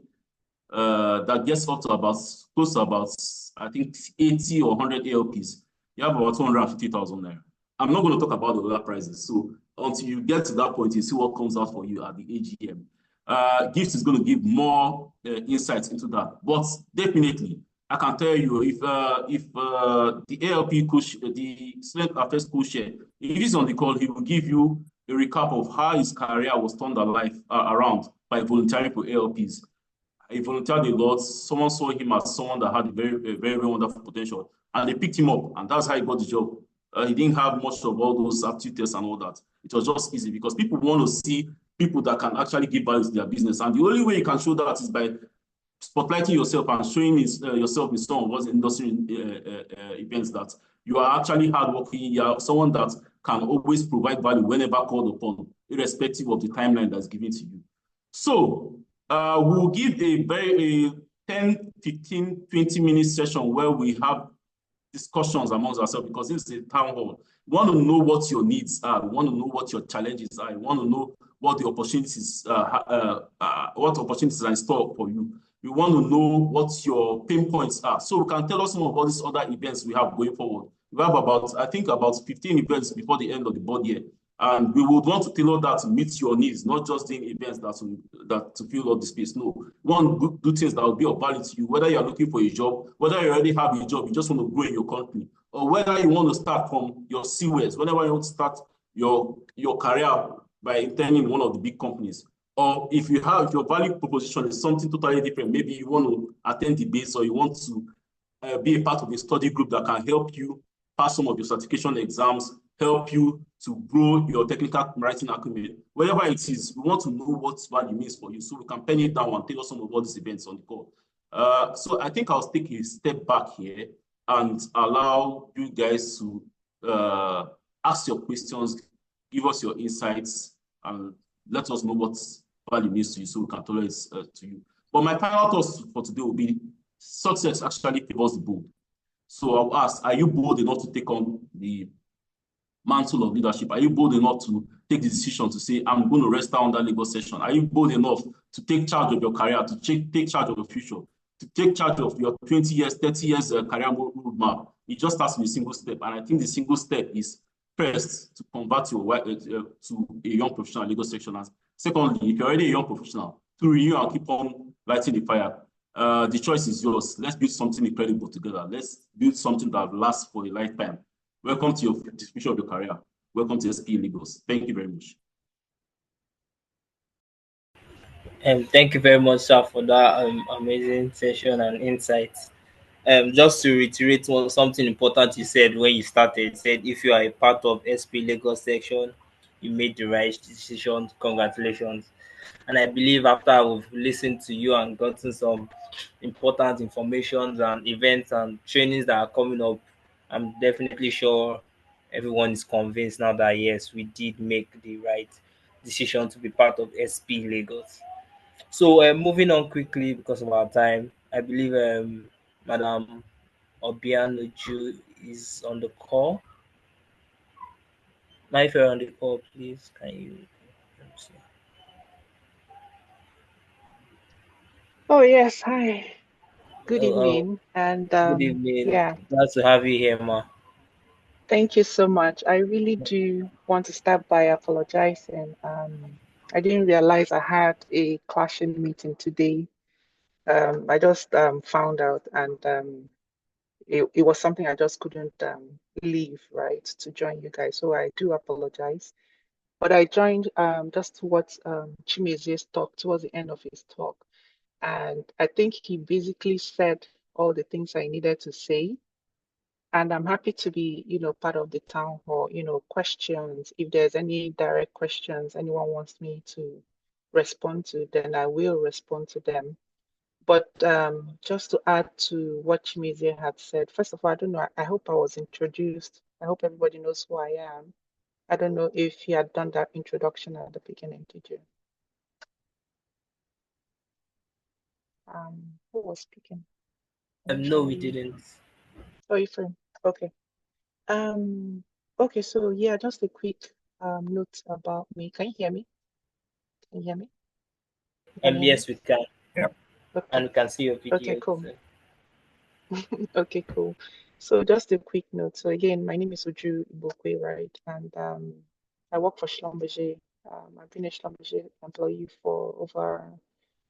that gets up to close to about, I think 80 or 100 ALPs. You have about 250,000 naira. I'm not going to talk about the other prizes. So until you get to that point, you see what comes out for you at the AGM. Gift is going to give more insights into that. But definitely, I can tell you, if the ALP the Student Affairs co-chair, if he's on the call, he will give you a recap of how his career was turned around by volunteering for ALPs. He volunteered a lot. Someone saw him as someone that had a very wonderful potential, and they picked him up, and that's how he got the job. He didn't have much of all those aptitude tests and all that. It was just easy because people want to see people that can actually give value to their business, and the only way you can show that is by spotlighting yourself and showing yourself in some of those industry events that you are actually hardworking. You are someone that can always provide value whenever called upon, irrespective of the timeline that's given to you. So we'll give a 10, 15, 20-minute session where we have discussions amongst ourselves, because this is a town hall. We want to know what your needs are. We want to know what your challenges are. We want to know what the opportunities are in store for you. We want to know what your pain points are, so we can tell us some of all these other events we have going forward. We have I think about 15 events before the end of the board year, and we would want to tailor that to meet your needs, not just doing events that to fill up the space. No, we want to do things that will be of value to you, whether you're looking for a job, whether you already have a job, you just want to grow in your company, or whether you want to start from your CWES, whenever you want to start your career by interning in one of the big companies. Or if your value proposition is something totally different, maybe you want to attend debates, or you want to be a part of a study group that can help you pass some of your certification exams, help you to grow your technical writing acumen. Whatever it is, we want to know what value means for you, so we can pen it down and tailor some of all these events on the call. So I think I'll take a step back here and allow you guys to ask your questions, give us your insights, and let us know what value means to you, so we can tailor it to you. But my final thoughts for today will be: success actually favors the bold. So I'll ask, are you bold enough to take on the mantle of leadership? Are you bold enough to take the decision to say, I'm going to rest down that Lagos session? Are you bold enough to take charge of your career, to take charge of your future, to take charge of your 20 years, 30 years career roadmap? It just starts with a single step. And I think the single step is, first, to convert your to a young professional Lagos sectioners. Secondly, if you're already a young professional, to renew and keep on lighting the fire. The choice is yours. Let's build something incredible together. Let's build something that lasts for a lifetime. Welcome to the future of your career. Welcome to SPE Lagos. Thank you very much. Thank you very much, sir, for that amazing session and insights. Just to reiterate something important you said when you started, said if you are a part of SP Lagos section, you made the right decision. Congratulations. And I believe after I've listened to you and gotten some important information and events and trainings that are coming up, I'm definitely sure everyone is convinced now that yes, we did make the right decision to be part of SP Lagos. So moving on quickly because of our time, I believe Madam Obianuju is on the call. Now, if you're on the call, please can you? Let me see. Oh, yes. Hi. Good Oh, evening. And good evening. yeah, Glad to have you here, ma. thank you so much. I really do want to start by apologizing. I didn't realize I had a clashing meeting today. I just found out, and it was something I just couldn't leave, right, to join you guys. So I do apologize. But I joined just towards Chimeze's talk, towards the end of his talk. And I think he basically said all the things I needed to say. And I'm happy to be, part of the town hall, questions. If there's any direct questions anyone wants me to respond to, then I will respond to them. But just to add to what Chimizie had said, first of all, I don't know, I hope I was introduced. I hope everybody knows who I am. I don't know if he had done that introduction at the beginning, did you? Who was speaking? No, we didn't. Oh, Ephraim. Okay. Okay, so yeah, just a quick note about me. Can you hear me? Can you hear me? Can you hear me? Yes, we can. Yep. And Okay. we can see your Okay, videos. cool. Okay, cool. So just a quick note. So again, my name is Uju Ibokwe, right? And I work for Schlumberger. I've been a Schlumberger employee for over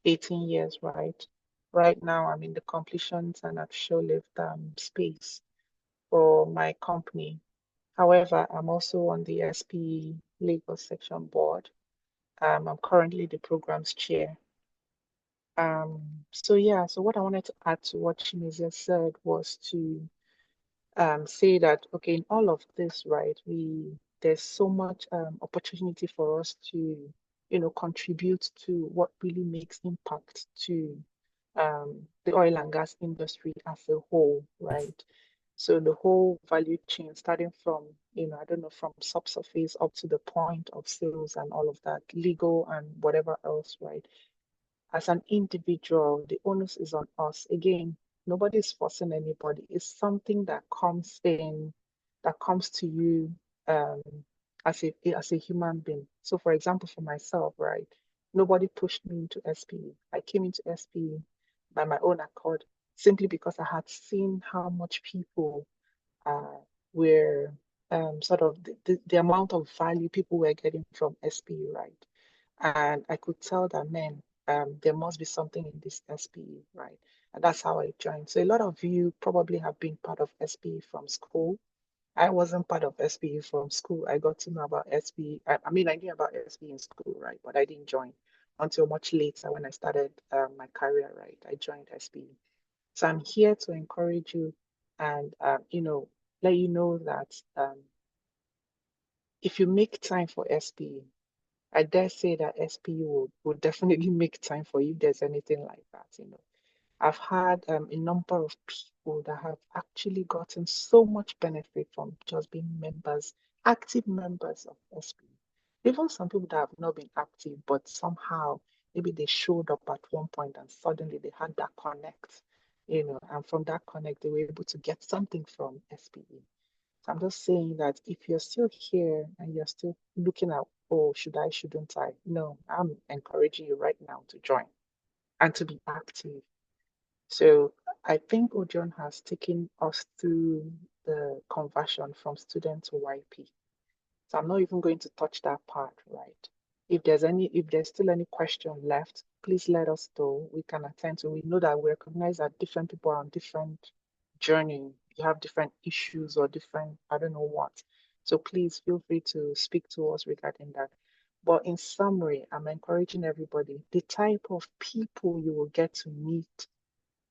18 years, right? Right now, I'm in the completions and offshore lift space for my company. However, I'm also on the SPE Lagos section board. I'm currently the program's chair. So yeah, so what I wanted to add to what Chimizia said was to say that okay, in all of this, right, there's so much opportunity for us to, contribute to what really makes impact to the oil and gas industry as a whole, right? So the whole value chain, starting from, I don't know, from subsurface up to the point of sales and all of that, legal and whatever else, right? As an individual, the onus is on us. Again, nobody's forcing anybody. It's something that comes in, that comes to you um, as a human being. So, for example, for myself, right? Nobody pushed me into SPE. I came into SPE by my own accord, simply because I had seen how much people were sort of the amount of value people were getting from SPE, right? And I could tell that, man, there must be something in this SPE, right? And that's how I joined. So a lot of you probably have been part of SPE from school. I wasn't part of SPE from school. I got to know about SPE. I mean, I knew about SPE in school, right? But I didn't join until much later when I started my career, right? I joined SPE. So I'm here to encourage you and, let you know that if you make time for SPE, I dare say that SPE would definitely make time for you if there's anything like that. I've had a number of people that have actually gotten so much benefit from just being members, active members of SPE. Even some people that have not been active, but somehow maybe they showed up at one point and suddenly they had that connect, and from that connect, they were able to get something from SPE. So I'm just saying that if you're still here and you're still looking at, oh, should I, shouldn't I? No, I'm encouraging you right now to join and to be active. So I think Ojon has taken us through the conversion from student to YP. So I'm not even going to touch that part, right? If there's still any question left, please let us know. We can attend to. We know that we recognize that different people are on different journey. You have different issues or different, I don't know what. So please feel free to speak to us regarding that. But in summary, I'm encouraging everybody, the type of people you will get to meet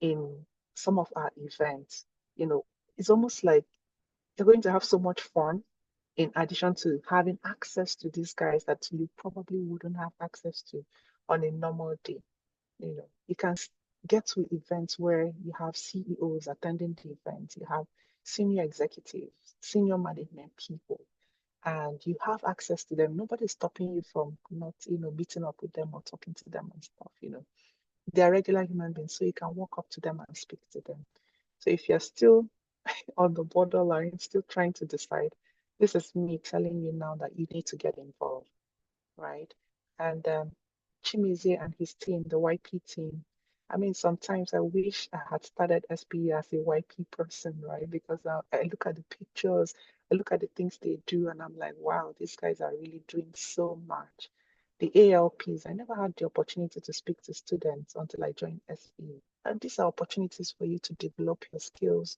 in some of our events, it's almost like you're going to have so much fun in addition to having access to these guys that you probably wouldn't have access to on a normal day. You can get to events where you have CEOs attending the event, you have senior executives, senior management people, and you have access to them. Nobody's stopping you from not, meeting up with them or talking to them and stuff. They're regular human beings, so you can walk up to them and speak to them. So if you're still on the borderline, still trying to decide, this is me telling you now that you need to get involved, right? And Chimizie and his team, the YP team, I mean, sometimes I wish I had started SPE as a YP person, right? Because I look at the pictures, I look at the things they do, and I'm like, wow, these guys are really doing so much. The ALPs, I never had the opportunity to speak to students until I joined SPE. And these are opportunities for you to develop your skills,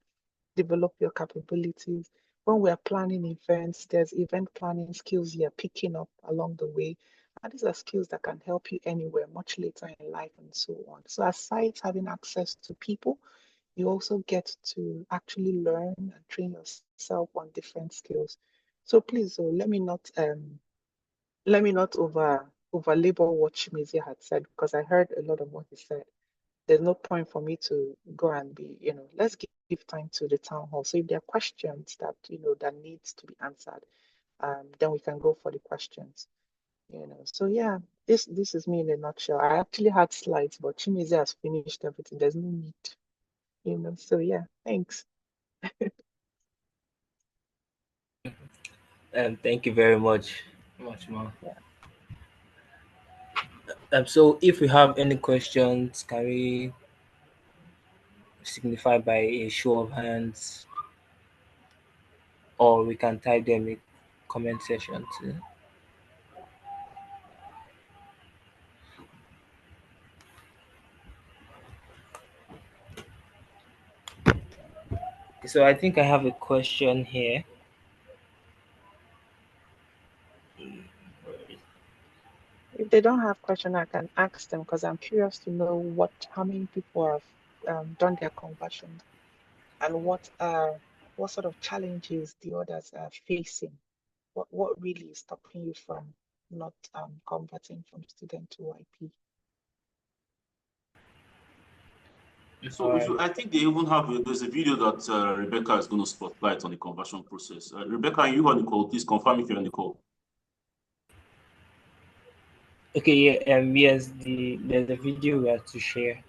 develop your capabilities. When we're planning events, there's event planning skills you're picking up along the way. And these are skills that can help you anywhere, much later in life and so on. So aside having access to people, you also get to actually learn and train yourself on different skills. So please, let me not over labor what Shimizi had said, because I heard a lot of what he said. There's no point for me to go and be, let's give time to the town hall. So if there are questions that, that needs to be answered, then we can go for the questions. So yeah, this is me in a nutshell. I actually had slides, but Chimizi has finished everything. There's no need. So yeah, thanks. Thank you very much more. Yeah. So if we have any questions, can we signify by a show of hands, or we can type them in comment section too. So I think I have a question here. If they don't have question, I can ask them because I'm curious to know how many people have done their conversion and what sort of challenges the others are facing. What really is stopping you from not converting from student to YP? So I think they even have there's a video that Rebecca is going to spotlight on the conversion process. Rebecca, you on the call? Please confirm if you're on the call. Okay, yeah, yes, there's a video we have to share.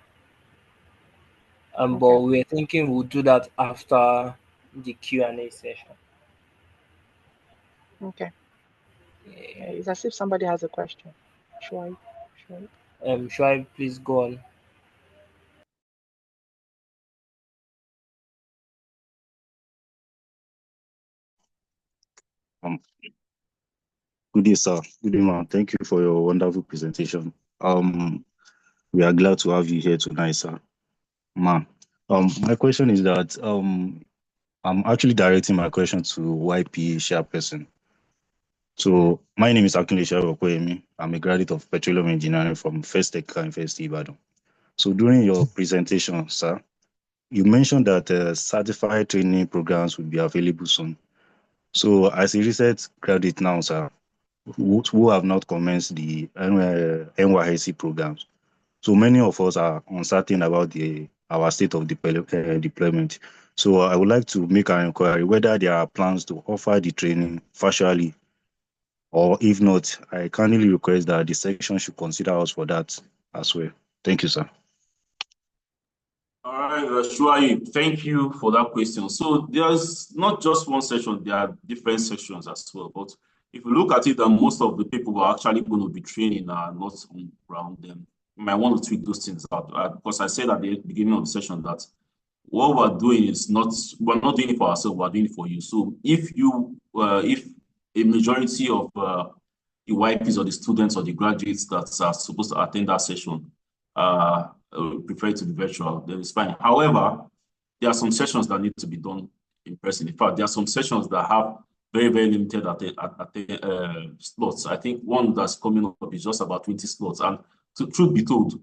Okay. But we're thinking we'll do that after the Q&A session. Okay. It's as if somebody has a question. Should Shoaib, please go on. Good day, sir. Good day, man. Thank you for your wonderful presentation. We are glad to have you here tonight, sir. Man, my question is that I'm actually directing my question to YPA chairperson. So my name is Akinle Okoyemi. I'm a graduate of petroleum engineering from First Tech University, Ibadan. So during your presentation, sir, you mentioned that certified training programs will be available soon. So as a recent graduate now, sir, who have not commenced the NYSC programs. So many of us are uncertain about our state of deployment. So I would like to make an inquiry whether there are plans to offer the training virtually, or if not, I kindly request that the section should consider us for that as well. Thank you, sir. All right, Shuaib, thank you for that question. So there's not just one section, there are different sections as well. But if you look at it, most of the people who are actually going to be training are not on ground. Then you might want to tweak those things out. Because I said at the beginning of the session that what we're doing is we're not doing it for ourselves, we're doing it for you. So if a majority of the YPs or the students or the graduates that are supposed to attend that session prefer it to be virtual, then it's fine. However, there are some sessions that need to be done in person. In fact, there are some sessions that have very, very limited slots. I think one that's coming up is just about 20 slots. And truth be told,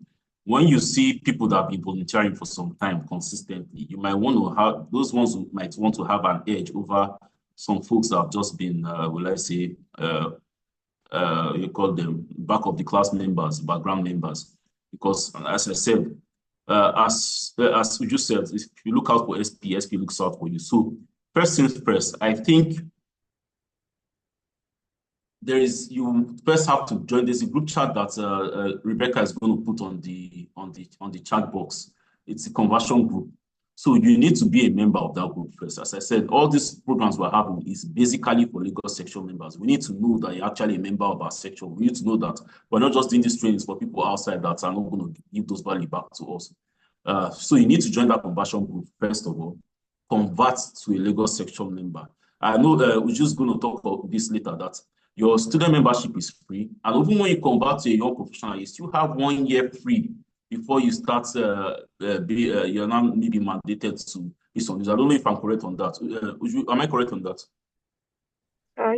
when you see people that have been volunteering for some time consistently, you might want to have those ones who might want to have an edge over some folks that have just been, you call them back of the class members, background members. Because as I said, as you just said, if you look out for SPE, SPE looks out for you. So first things first, I think you first have to join. There's a group chat that Rebecca is going to put on the chat box. It's a conversion group. So you need to be a member of that group first. As I said, all these programs we're having is basically for Lagos section members. We need to know that you're actually a member of our section. We need to know that we're not just doing these trainings for people outside that are not going to give those value back to us. So you need to join that conversion group, first of all, convert to a Lagos section member. I know we're just going to talk about this later, that your student membership is free. And even when you convert to a young professional, you still have 1 year free before you start, you're now maybe mandated to be on this. I don't know if I'm correct on that. Am I correct on that?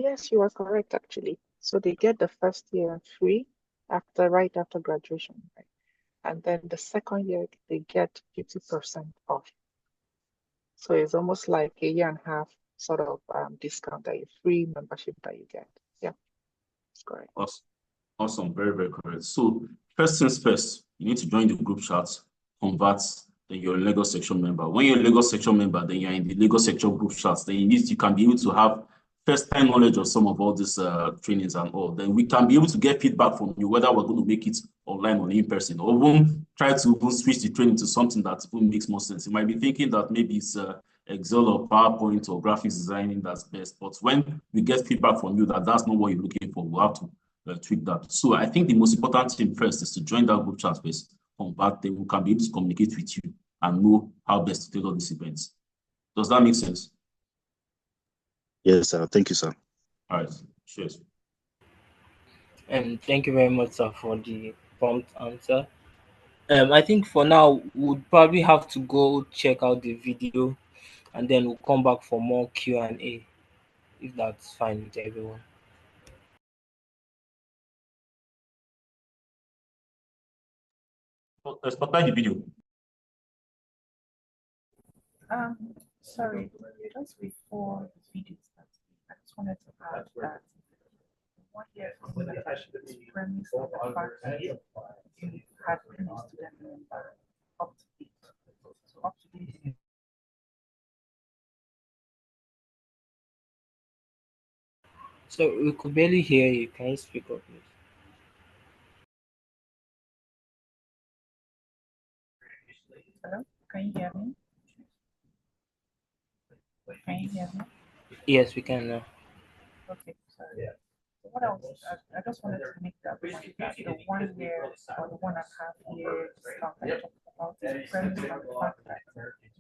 Yes, you are correct, actually. So they get the first year free right after graduation, right? And then the second year, they get 50% off. So it's almost like a year and a half sort of discount, that free membership that you get. Yeah, that's correct. Awesome. Very, very correct. So first things first, you need to join the group chat, convert, then you're a Lagos section member. When you're a Lagos section member, then you're in the Lagos section group chats. Then you can be able to have first-time knowledge of some of all these trainings and all. Then we can be able to get feedback from you, whether we're going to make it online or in person, or even try to even switch the training to something that even makes more sense. You might be thinking that maybe it's Excel or PowerPoint or graphics designing that's best. But when we get feedback from you that that's not what you're looking for, we'll have to tweak that. So I think the most important thing first is to join that group chat first, convert them, who can be able to communicate with you and know how best to tailor these events. Does that make sense? Yes, sir. Thank you, sir. All right. Cheers. And thank you very much, sir, for the prompt answer. I think for now, we'd probably have to go check out the video and then we'll come back for more Q&A if that's fine with everyone. Stop by the video. Sorry, just before the video starts, I just wanted to add that what year is premise of the fact that you had been a student member up to date. So up to date. So we could barely hear you. Can you speak up, please? Hello, can you hear me? Can you hear me? Yes, we can now. Okay, sorry. So what I just wanted to make that point that the 1 year or the 1.5 year stuff I talked about is premise on the fact that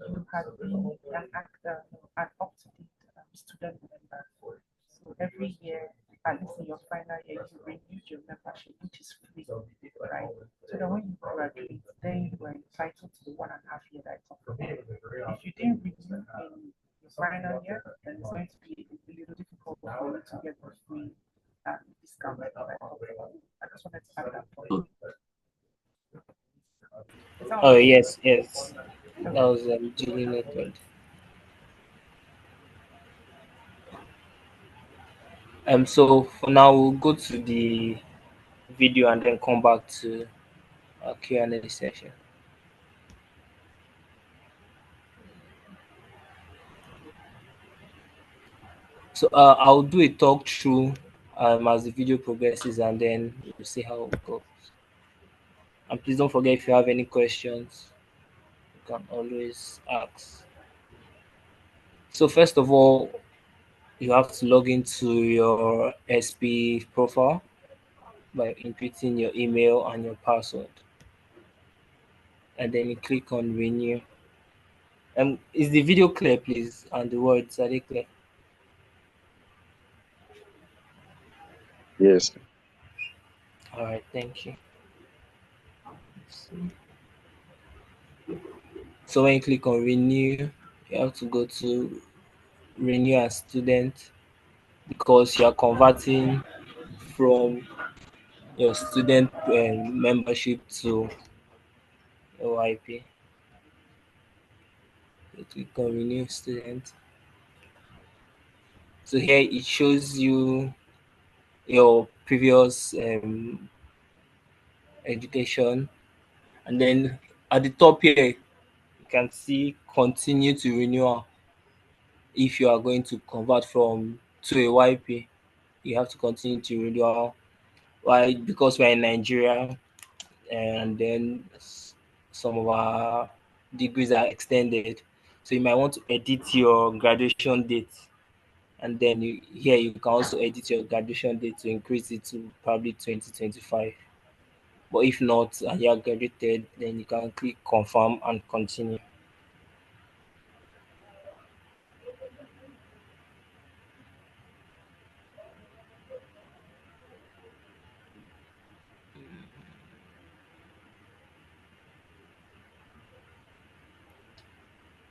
you had been an actor, an up-to-date student member. So every year, at least in your final year, you renewed your membership, which is free, right? So that when you graduate, then you are entitled to the 1.5 year that I talked about. If you didn't renew in your final year, then it's going to be a little difficult for you to get the free discount that I talked about. I just wanted to add that point. Oh, yes, yes. That was duly noted. So for now, we'll go to the video and then come back to our Q&A session. So I'll do a talk through as the video progresses, and then we'll see how it goes. And please don't forget, if you have any questions, you can always ask. So first of all, you have to log into your SPE profile by inputting your email and your password, and then you click on renew. Is the video clear, please? And the words, are they clear? Yes. All right, thank you. So when you click on renew, you have to go to renew as student, because you are converting from your student membership to OIP. You click on renew student. So here it shows you your previous education, and then at the top here you can see continue to renewal. If you are going to convert from to a YP, you have to continue to renewal. Why? Because we're in Nigeria, and then some of our degrees are extended, so you might want to edit your graduation date, and then here you can also edit your graduation date to increase it to probably 2025. But if not and you are graduated, then you can click confirm and continue.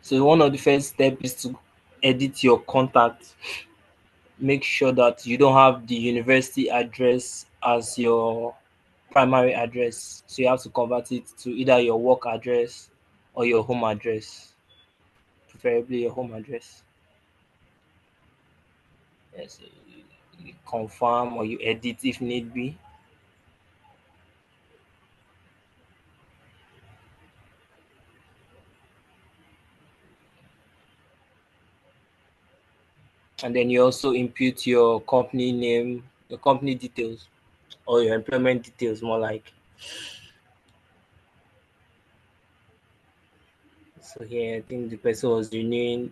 So one of the first steps is to edit your contact. Make sure that you don't have the university address as your primary address. So you have to convert it to either your work address or your home address, preferably your home address. Yes, you confirm or you edit if need be. And then you also input your company name, your company details, or your employment details, more like. So here, I think the person was renewing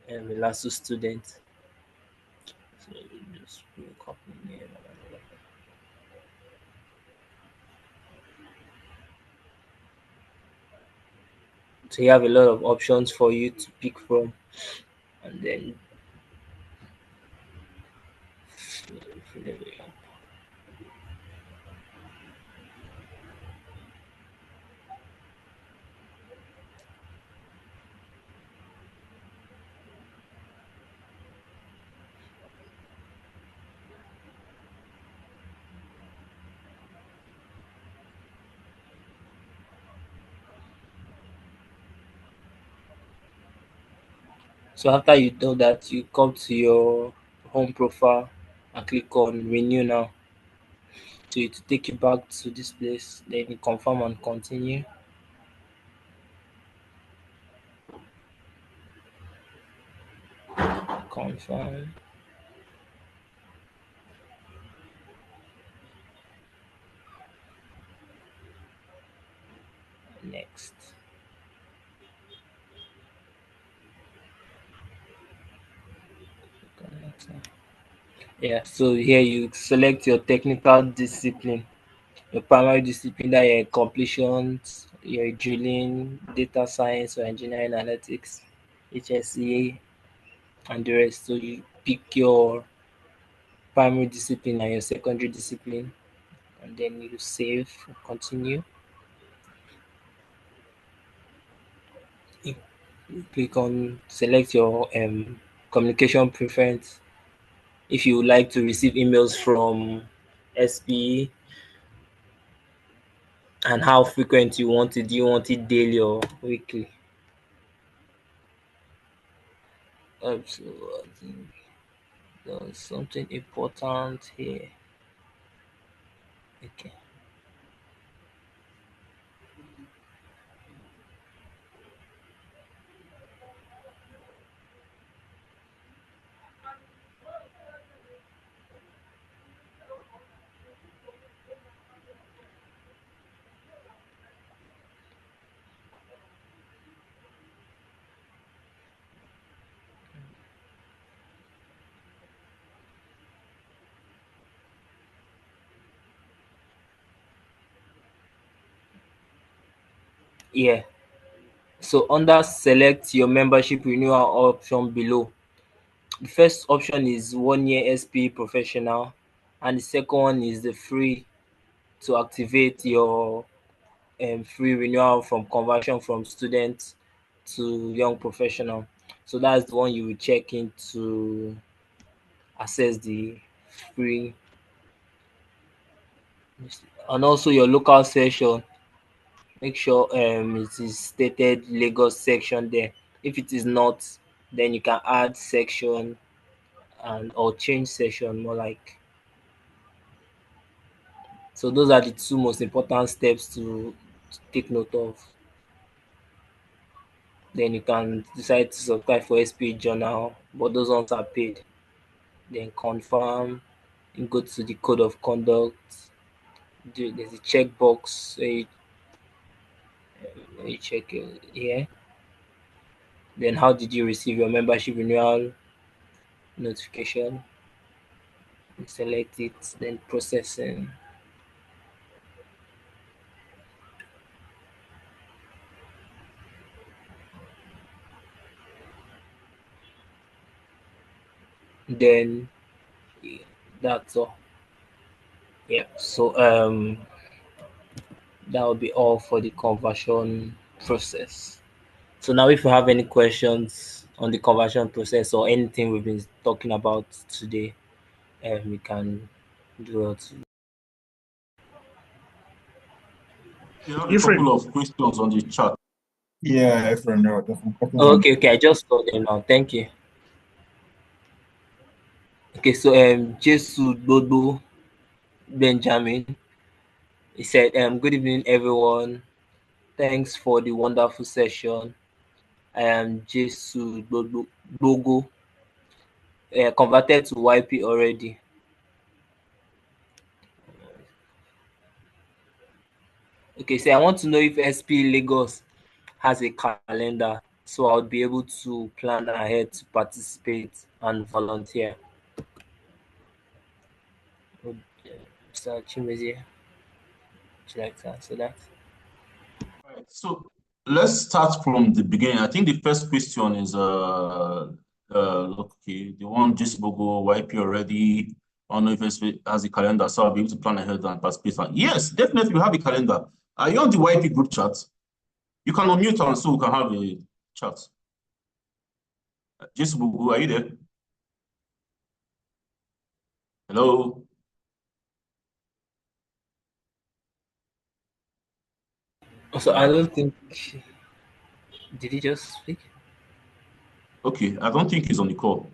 the last two students. So you just put your company name. So you have a lot of options for you to pick from, and then So after you do that, you come to your home profile and click on renew now. So it will take you back to this place. Then you confirm and continue. Confirm. Next. Yeah, so here you select your technical discipline, your primary discipline that your completions, your drilling, data science or engineering analytics, HSE, and the rest. So you pick your primary discipline and your secondary discipline, and then you save, continue. You click on select your communication preference. If you would like to receive emails from SPE, and how frequent you want it. Do you want it daily or weekly? So I think there's something important here. Okay. Yeah. So under select your membership renewal option below, the first option is 1 year SPE professional, and the second one is the free to activate your free renewal from conversion from student to young professional. So that's the one you will check in to access the free, and also your local session. Make sure it is stated Lagos section there. If it is not, then you can add section and or change section more like. So those are the two most important steps to take note of. Then you can decide to subscribe for SPA journal, but those ones are paid. Then confirm and go to the code of conduct. There's a checkbox where you check here. Then how did you receive your membership renewal notification? Select it, then processing. Then yeah, that's all. Yeah. So that will be all for the conversion process. So now if you have any questions on the conversion process or anything we've been talking about today, we can do it. We have a Ephraim, couple of questions on the chat. Yeah, Ephraim, there are some questions Oh, on. okay, I just saw them now. Thank you. Okay, so Jesu Bobo Benjamin, he said, good evening everyone. Thanks for the wonderful session. I am Jesu Bogo, converted to YP already. Okay, so I want to know if SP Lagos has a calendar so I'll be able to plan ahead to participate and volunteer. Mr. Chimezi, would you like to answer that? Right. So let's start from the beginning. I think the first question is okay, the one just Bogo YP already. I don't know if it has a calendar, so I'll be able to plan ahead and participate. Yes, definitely we have a calendar. Are you on the YP group chat? You can unmute and so we can have a chat. Just Bogo, are you there? Hello? So I don't think, did he just speak? Okay, I don't think he's on the call.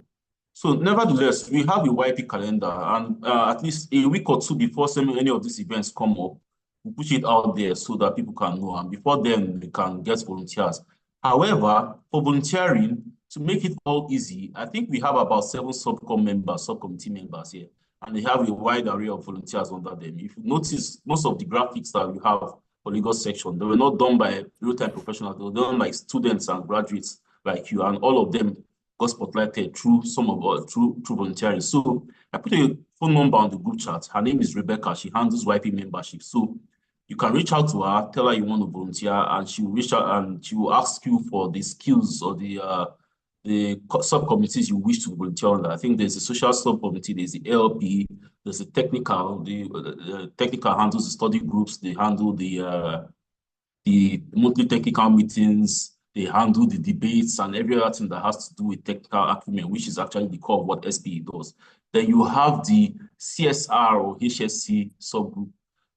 So nevertheless, we have a YP calendar, and at least a week or two before any of these events come up, we push it out there so that people can know, and before then, we can get volunteers. However, for volunteering, to make it all easy, I think we have about 7 subcommittee members here, and they have a wide array of volunteers under them. If you notice, most of the graphics that we have for Lagos section, they were not done by real-time professionals, they were done by students and graduates like you, and all of them got spotlighted through through volunteering. So I put a phone number on the group chat. Her name is Rebecca. She handles YP membership. So you can reach out to her, tell her you want to volunteer, and she will reach out and she will ask you for the skills or the subcommittees you wish to volunteer on. I think there's a social subcommittee, there's the LP, there's a technical. The technical handles the study groups. They handle the monthly technical meetings. They handle the debates and every other thing that has to do with technical acumen, which is actually the core of what SPE does. Then you have the CSR or HSC subgroup.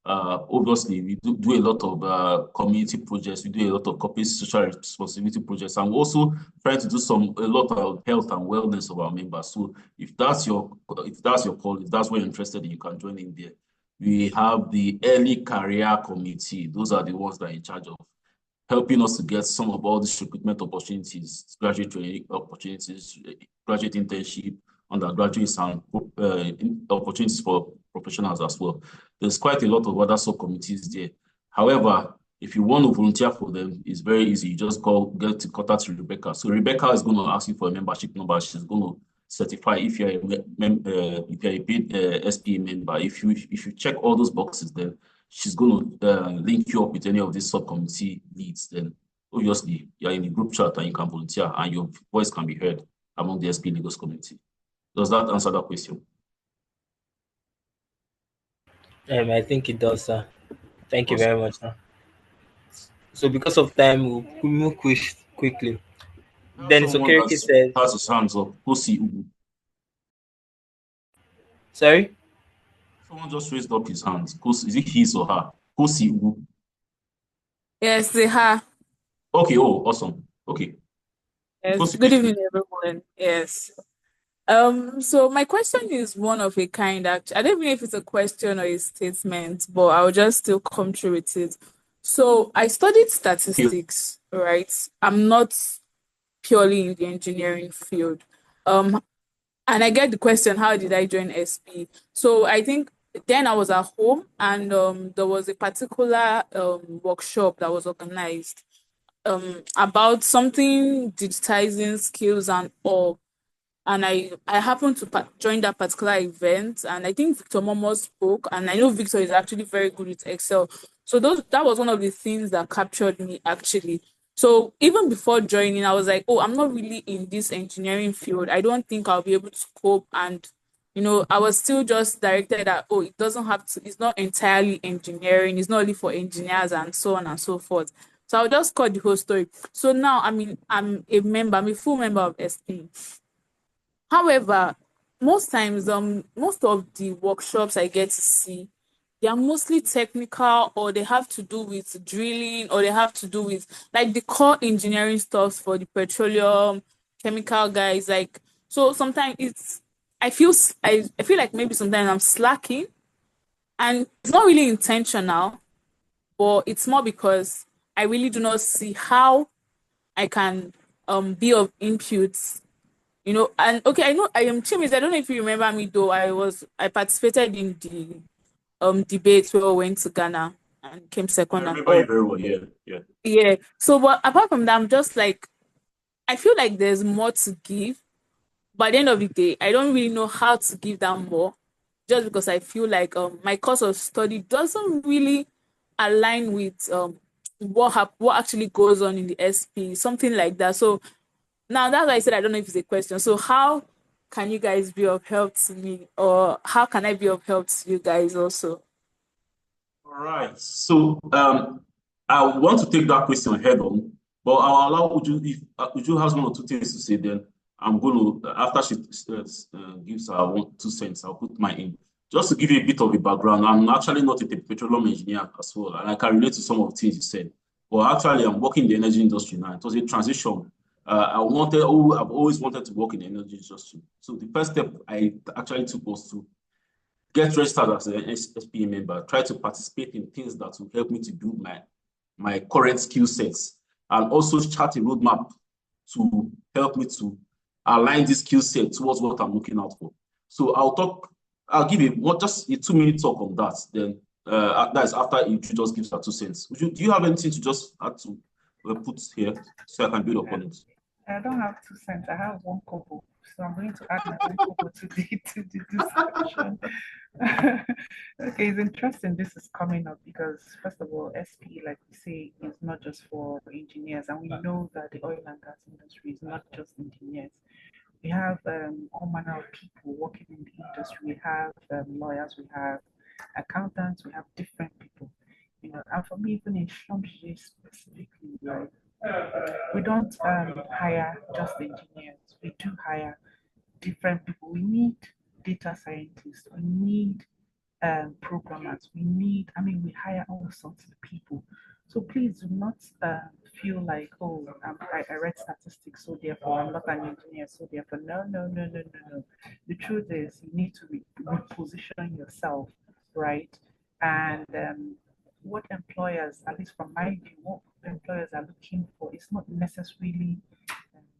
Obviously, we do a lot of community projects. We do a lot of corporate social responsibility projects, and we also try to do a lot of health and wellness of our members. So if that's your call, if that's what you're interested in, you can join in there. We have the early career committee. Those are the ones that are in charge of helping us to get some of all these recruitment opportunities, graduate training opportunities, graduate internship, undergraduates, and opportunities for professionals as well. There's quite a lot of other subcommittees there. However, if you want to volunteer for them, it's very easy. You just get to contact Rebecca. So Rebecca is going to ask you for a membership number. She's going to certify if you're a paid SPE member. If you check all those boxes, then she's going to link you up with any of these subcommittee leads. Then obviously you're in a group chat and you can volunteer and your voice can be heard among the SPE Lagos community. Does that answer that question? I think it does, sir. Thank you Awesome. very much, sir. So because of time, we'll move quickly. Then Someone Sokereke says, has his hands up. Kosi Ugu. sorry? Someone just raised up his hands. Is it his or her? Kosi Ugu. Yes, they have. Okay, oh, awesome. Okay. Yes. Kosi, Good please. evening, everyone. Yes. So my question is one of a kind, actually. I don't know if it's a question or a statement, but I'll just still come through with it. So I studied statistics, right? I'm not purely in the engineering field. And I get the question, how did I join SP? So I think then I was at home and there was a particular workshop that was organized about something digitizing skills and all. And I happened to join that particular event, and I think Victor Momo spoke, and I know Victor is actually very good with Excel. So that was one of the things that captured me actually. So even before joining, I was like, oh, I'm not really in this engineering field. I don't think I'll be able to cope. And I was still just directed that, oh, it doesn't have to, it's not entirely engineering, it's not only for engineers and so on and so forth. So I'll just cut the whole story. So now I'm a full member of SP. However, most times, most of the workshops I get to see, they are mostly technical or they have to do with drilling or they have to do with like the core engineering stuff for the petroleum, chemical guys. Like, so sometimes I feel like maybe sometimes I'm slacking and it's not really intentional, but it's more because I really do not see how I can be of input. And okay, I know I am Chimis. I don't know if you remember me though. I participated in the debate where we went to Ghana and came I second and remember all. you very well. Yeah. Yeah. So but apart from that, I'm just like I feel like there's more to give. By the end of the day, I don't really know how to give that more just because I feel like my course of study doesn't really align with what actually goes on in the SP, something like that. So now that's why I said I don't know if it's a question. So how can you guys be of help to me, or how can I be of help to you guys also? All right. So I want to take that question head on, but I'll allow Uju if Uju has 1 or 2 things to say. Then I'm going to after she gives her 2 cents, I'll put mine in. Just to give you a bit of a background, I'm actually not a petroleum engineer as well, and I can relate to some of the things you said. But actually, I'm working in the energy industry now. It was a transition. I've always wanted to work in the energy industry. So the first step I actually took was to get registered as an SPE member, try to participate in things that will help me to build my current skill sets, and also chart a roadmap to help me to align this skill set towards what I'm looking out for. So I'll give just a 2-minute talk on that. Then that is after you just gives her 2 cents. Do you have anything to just add to put here so I can build upon it? I don't have 2 cents. I have 1 kobo. So I'm going to add my 1 kobo to the discussion. Okay, it's interesting this is coming up because, first of all, SPE, like we say, is not just for engineers. And we know that the oil and gas industry is not just engineers. We have all manner of people working in the industry. We have lawyers, we have accountants, we have different people. You know, and for me, even in Schlumberger specifically, right, we don't hire just engineers. We do hire different people. We need data scientists. We need programmers. We hire all sorts of people. So please do not feel like, oh, I read statistics, so therefore I'm not an engineer, so therefore no. The truth is you need to reposition yourself, right? And what employers, at least from my view, what employers are looking for is not necessarily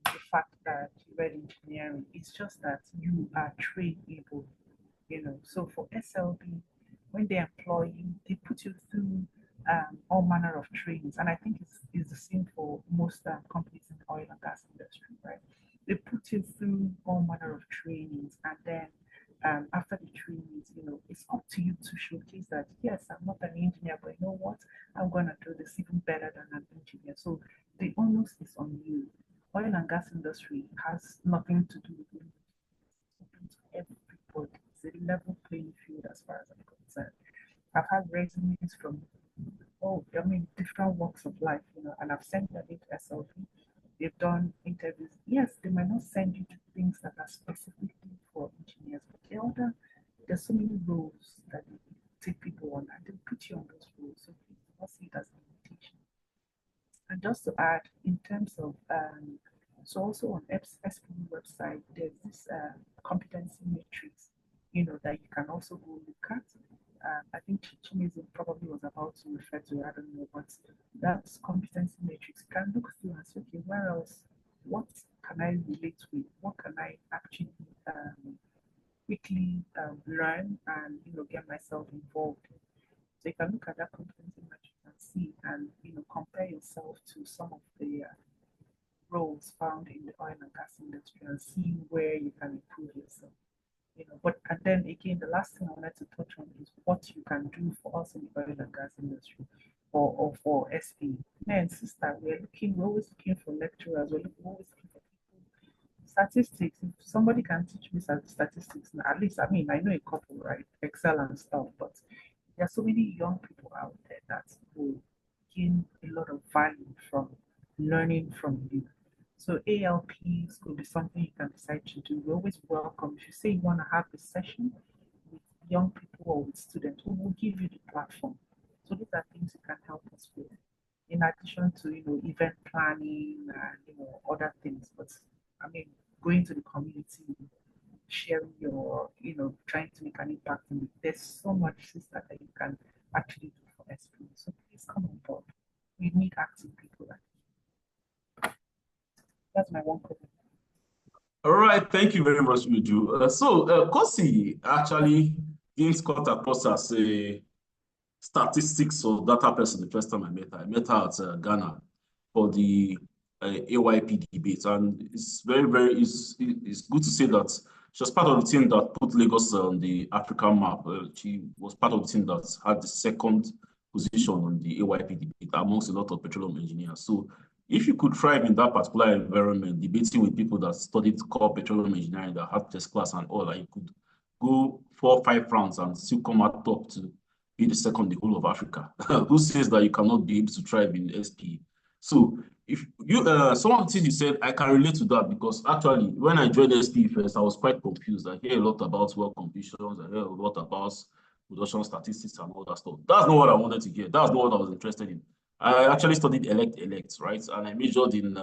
the fact that you read engineering. It's just that you are trainable, you know. So for SLB, when they employ you, they put you through all manner of trainings, and I think it's the same for most companies in the oil and gas industry, right? They put you through all manner of trainings, and then after the trainings, you know, it's up to you to showcase that, yes, I'm not an engineer, but you know what, I'm going to do this even better than an engineer. So the onus is on you. Oil and gas industry has nothing to do with you. It's open to everybody. It's a level playing field as far as I'm concerned. I've had resumes from different walks of life, you know, and I've sent them into SLP. They've done interviews. Yes, they might not send you to things that are specifically for engineers, but there's so many roles that they take people on, and they put you on those roles. So please do not see it as an invitation. And just to add, in terms of so also on SPE website, there's this competency matrix, you know, that you can also go look at. I think Chichimezu probably was about to refer to, I don't know, but that's competency matrix. You can look through and say, okay, where else? What can I relate with? What can I actually quickly learn and, you know, get myself involved in? So you can look at that competency matrix and see, and, you know, compare yourself to some of the roles found in the oil and gas industry and see where you can improve yourself. You know, but and then again, the last thing I wanted to touch on is what you can do for us in the oil and gas industry, or for SPE. Man, sister, we're always looking for lecturers. We're always looking for people. Statistics. If somebody can teach me statistics, at least I know a couple, right? Excel and stuff, but there are so many young people out there that will gain a lot of value from learning from you. So ALPs could be something you can decide to do. We're always welcome. If you say you want to have a session with young people or with students, we will give you the platform. So these are things you can help us with, in addition to, you know, event planning and, you know, other things. But going to the community, sharing your, you know, trying to make an impact. And there's so much, sister, that you can actually do for SPE. So please come on board. We need active people like you. That's my 1 comment. All right, thank you very much, Uju. Kosi actually didn't cut across as a statistics or data person the first time I met her. I met her at Ghana for the AYP debate, and it's it's good to say that she was part of the team that put Lagos on the African map. She was part of the team that had the second position on the AYP debate amongst a lot of petroleum engineers. So if you could thrive in that particular environment, debating with people that studied core petroleum engineering, that had test class and all, and you could go 4 or 5 rounds and still come out top to be the second in the whole of Africa. Who says that you cannot be able to thrive in SPE? So if you, some of the things you said, I can relate to that, because actually when I joined SPE first, I was quite confused. I hear a lot about well completions, I hear a lot about production statistics and all that stuff. That's not what I wanted to hear. That's not what I was interested in. I actually studied elect, right? And I majored in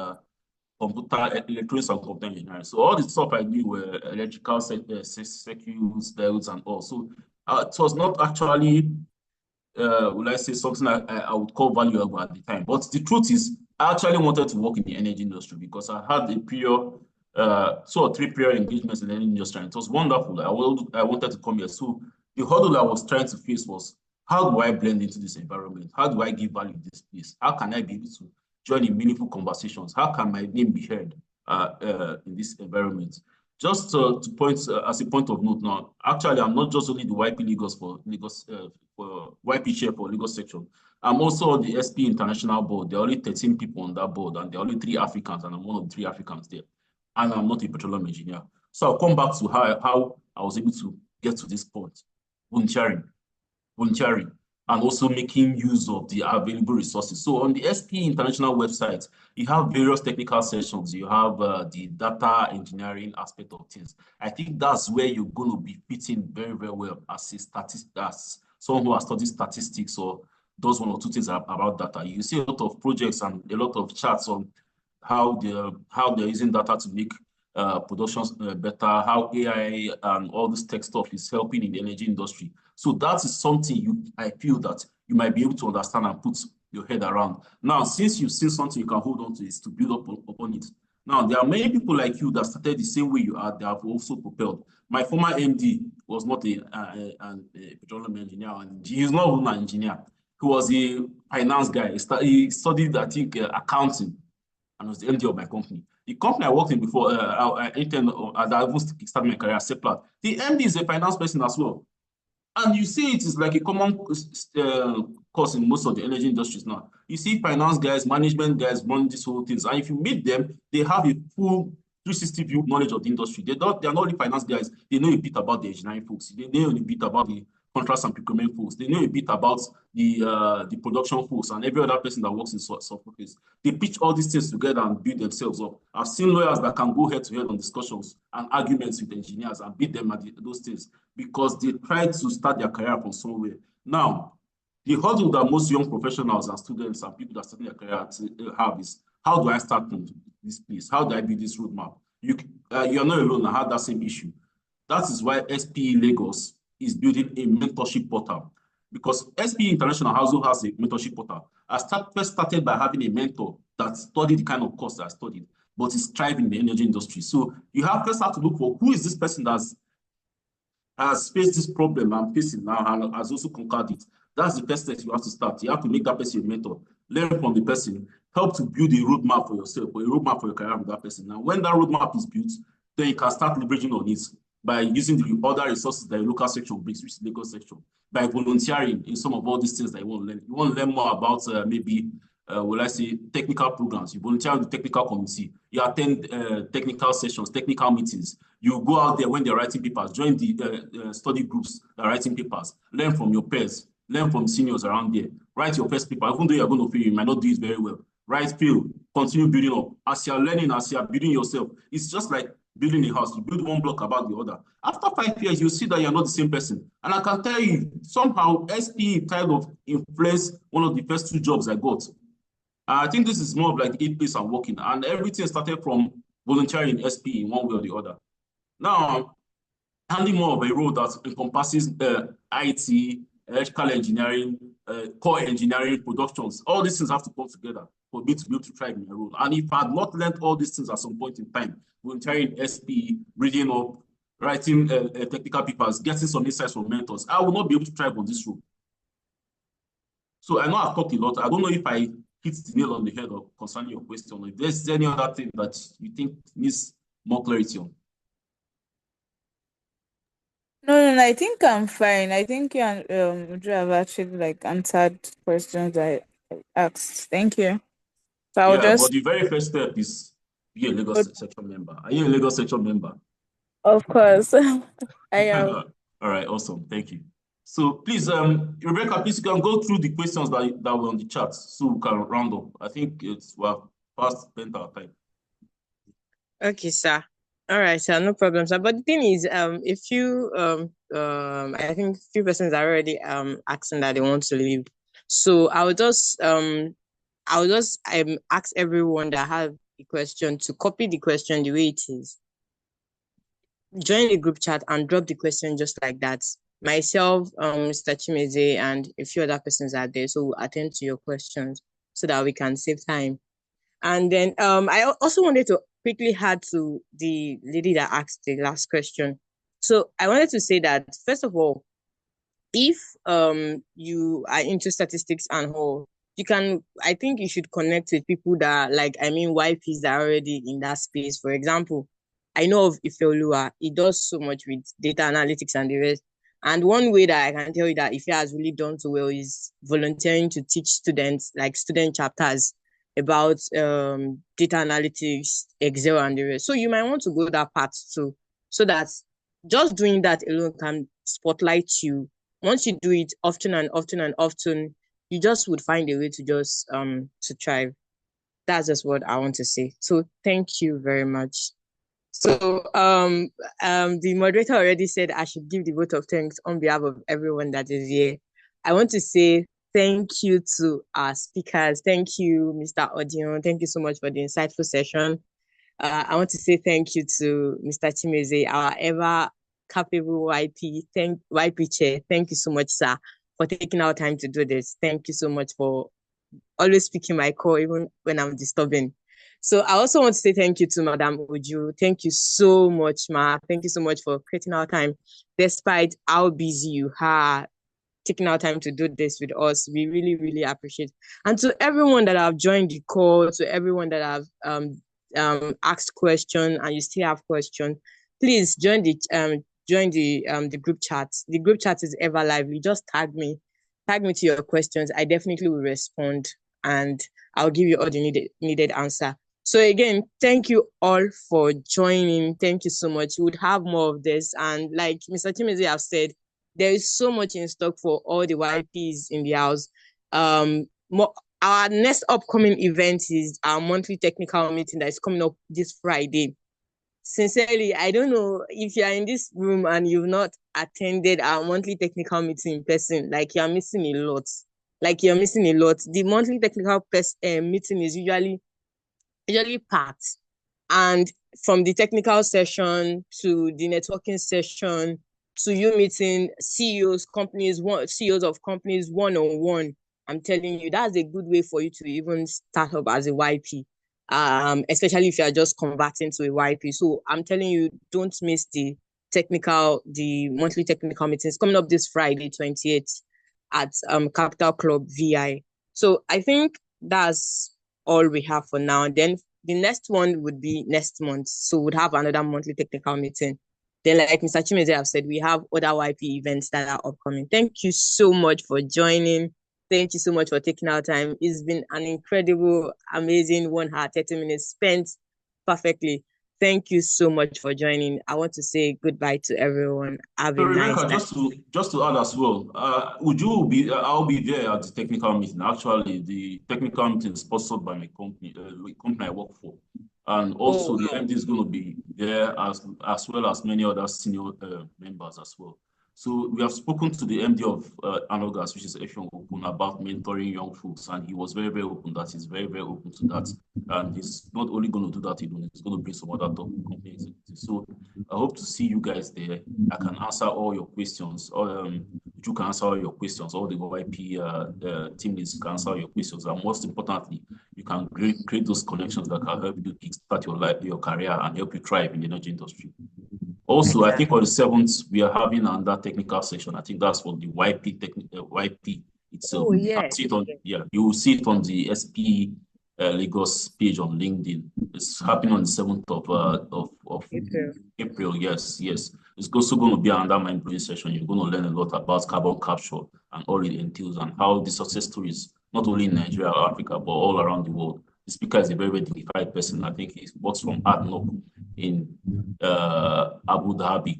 electronics and computer engineering. So all the stuff I knew were electrical circuits, diodes, and all. So it was not actually, would I say, something I would call valuable at the time. But the truth is, I actually wanted to work in the energy industry because I had a prior, 2 or 3 prior engagements in the energy industry, and it was wonderful. I wanted to come here. So the hurdle I was trying to face was, how do I blend into this environment? How do I give value to this place? How can I be able to join in meaningful conversations? How can my name be heard in this environment? Just to point as a point of note now, actually, I'm not just only the YP Lagos for YP chair for Lagos section. I'm also on the SPE International Board. There are only 13 people on that board, and there are only 3 Africans, and I'm one of the 3 Africans there. And I'm not a petroleum engineer. So I'll come back to how I was able to get to this point. Volunteering, and also making use of the available resources. So on the SPE International website, you have various technical sessions. You have the data engineering aspect of things. I think that's where you're going to be fitting very, very well as someone who has studied statistics or does 1 or 2 things about data. You see a lot of projects and a lot of charts on how they're using data to make productions better, how AI and all this tech stuff is helping in the energy industry. So that is something I feel that you might be able to understand and put your head around. Now, since you've seen something you can hold on to, is to build up upon it. Now, there are many people like you that started the same way you are, they have also propelled. My former MD was not a petroleum engineer, and he's not even an engineer. He was a finance guy. He studied, I think, accounting, and was the MD of my company. The company I worked in before, I started my career at Seplat. The MD is a finance person as well. And you see, it is like a common course in most of the energy industries now. You see finance guys, management guys run these whole things. And if you meet them, they have a full 360 view knowledge of the industry. They are not only finance guys, they know a bit about the engineering folks. They know a bit about the contracts and procurement folks. They know a bit about the production folks and every other person that works in software. They pitch all these things together and build themselves up. I've seen lawyers that can go head to head on discussions and arguments with engineers and beat them at those things because they try to start their career from somewhere. Now, the hurdle that most young professionals and students and people that start their career have is, how do I start from this place? How do I build this roadmap? You're not alone. I had that same issue. That is why SPE Lagos is building a mentorship portal, because SPE International also has a mentorship portal. I first started by having a mentor that studied the kind of course that I studied, but is thriving in the energy industry. So you first have to look for, who is this person that has faced this problem I'm facing now and has also conquered it. That's the first step you have to start. You have to make that person a mentor, learn from the person, help to build a roadmap for yourself, or a roadmap for your career with that person. Now, when that roadmap is built, then you can start leveraging on it by using the other resources that your local section brings, which is the Lagos section, by volunteering in some of all these things that you want to learn. You want to learn more about maybe, will I say, technical programs. You volunteer with the technical committee. You attend technical sessions, technical meetings. You go out there when they're writing papers, join the study groups that are writing papers, learn from your peers, learn from seniors around there. Write your first paper. Even though you're going to fail, you might not do it very well. Write, fail, continue building up. As you're learning, as you're building yourself, it's just like building a house. You build one block about the other. After 5 years, you see that you're not the same person. And I can tell you, somehow SPE kind of influenced one of the first 2 jobs I got. I think this is more of like 8 place I'm working, and everything started from volunteering in SPE in one way or the other. Now, handling more of a role that encompasses IT, electrical engineering, core engineering, productions. All these things have to come together for me to be able to thrive in my role. And if I had not learned all these things at some point in time, volunteering in SPE, reading up, writing technical papers, getting some insights from mentors, I will not be able to thrive on this role. So I know I've talked a lot. I don't know if I hit the nail on the head concerning your question. If there's any other thing that you think needs more clarity on. No, I think I'm fine. I think you have actually like answered questions I asked. Thank you. So I'll But the very first step is be a Lagos section member. Are you a Lagos section member? Of course. I am. All right, awesome. Thank you. So please, Rebecca, please, you can go through the questions that were on the chat so we can round up. I think we're past spent our time. Okay, sir. All right, sir, no problem, sir. But the thing is, a few I think few persons are already asking that they want to leave. So I will just ask everyone that have a question, to copy the question the way it is, join the group chat and drop the question just like that. Myself, Mr. Chimeze, and a few other persons are there, so we'll attend to your questions so that we can save time. And then I also wanted to quickly add to the lady that asked the last question. So I wanted to say that, first of all, if you are into statistics and all, you can, I think you should connect with people that YPs that are already in that space. For example, I know of Ifeoluwa. He does so much with data analytics and the rest. And one way that I can tell you that Ife has really done so well is volunteering to teach students, like student chapters about data analytics, Excel, and the rest. So you might want to go that path too, so that just doing that alone can spotlight you. Once you do it often and often and often, you just would find a way to just to thrive. That's just what I want to say. So thank you very much. So the moderator already said I should give the vote of thanks on behalf of everyone that is here. I want to say thank you to our speakers. Thank you, Mr. Odion. Thank you so much for the insightful session. I want to say thank you to Mr. Chimeze, our ever capable YP chair. Thank you so much, sir, for taking our time to do this. Thank you so much for always speaking my call, even when I'm disturbing. So I also want to say thank you to Madam Uju. Thank you so much, Ma. Thank you so much for creating our time, despite how busy you are, taking our time to do this with us. We really, really appreciate. And to everyone that have joined the call, to everyone that have asked questions and you still have questions, please join the group chat. The group chat is ever lively. Just tag me to your questions. I definitely will respond and I'll give you all the needed answer. So again, thank you all for joining. Thank you so much. We would have more of this. And like Mr. Chimeze have said, there is so much in stock for all the YPs in the house. Our next upcoming event is our monthly technical meeting that is coming up this Friday. Sincerely, I don't know if you are in this room and you've not attended our monthly technical meeting in person, like you're missing a lot. The monthly technical meeting is usually packed. And from the technical session to the networking session to you meeting CEOs of companies one-on-one, I'm telling you, that's a good way for you to even start up as a YP, especially if you are just converting to a YP. So I'm telling you, don't miss the monthly technical meetings coming up this Friday, 28th at Capital Club VI. So I think that's all we have for now. Then the next one would be next month. So we'd have another monthly technical meeting. Then, like Mr. Chimeze have said, we have other YP events that are upcoming. Thank you so much for joining. Thank you so much for taking our time. It's been an incredible, amazing 1 hour, 30 minutes spent perfectly. Thank you so much for joining. I want to say goodbye to everyone. Have a nice day. Just to add as well, I'll be there at the technical meeting. Actually, the technical meeting is sponsored by my company, the company I work for. And also the MD is going to be there as well as many other senior members as well. So we have spoken to the MD of Anogas, which is Effiong Open, about mentoring young folks, and he was very, very open that he's very, very open to that. And he's not only going to do that, he's going to bring some other top company executives. So I hope to see you guys there. I can answer all your questions. You can answer all your questions. All the YP team leads can answer all your questions. And most importantly, you can create those connections that can help you kickstart your life, your career, and help you thrive in the energy industry. Also, exactly. I think on the 7th, we are having another technical session. I think that's for the YP itself. Yes. You will see it on the SPE Lagos page on LinkedIn. It's happening on the 7th of April. Yes. It's also going to be another mind-blowing session. You're going to learn a lot about carbon capture and all it entails and how the success stories, not only in Nigeria or Africa, but all around the world. The speaker is a very, very dignified person. I think he works from ADNOC in Abu Dhabi,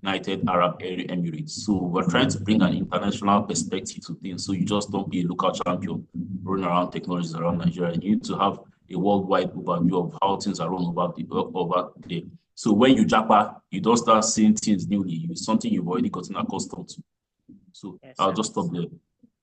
United Arab Emirates. So we're trying to bring an international perspective to things. So you just don't be a local champion running around technologies around Nigeria. You need to have a worldwide overview of how things are run over there. So when you japa, you don't start seeing things newly. It's something you've already gotten accustomed to. So yes, I'll just stop there.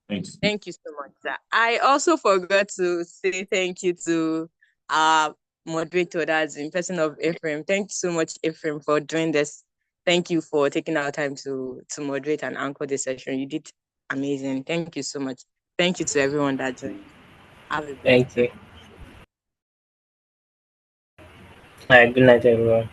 Thanks. Thank you so much, sir. I also forgot to say thank you to our moderator, that's in person of Ephraim. Thank you so much, Ephraim, for doing this. Thank you for taking our time to moderate and anchor this session. You did amazing. Thank you so much. Thank you to everyone that joined. Have a Thank you. All right, good night, everyone.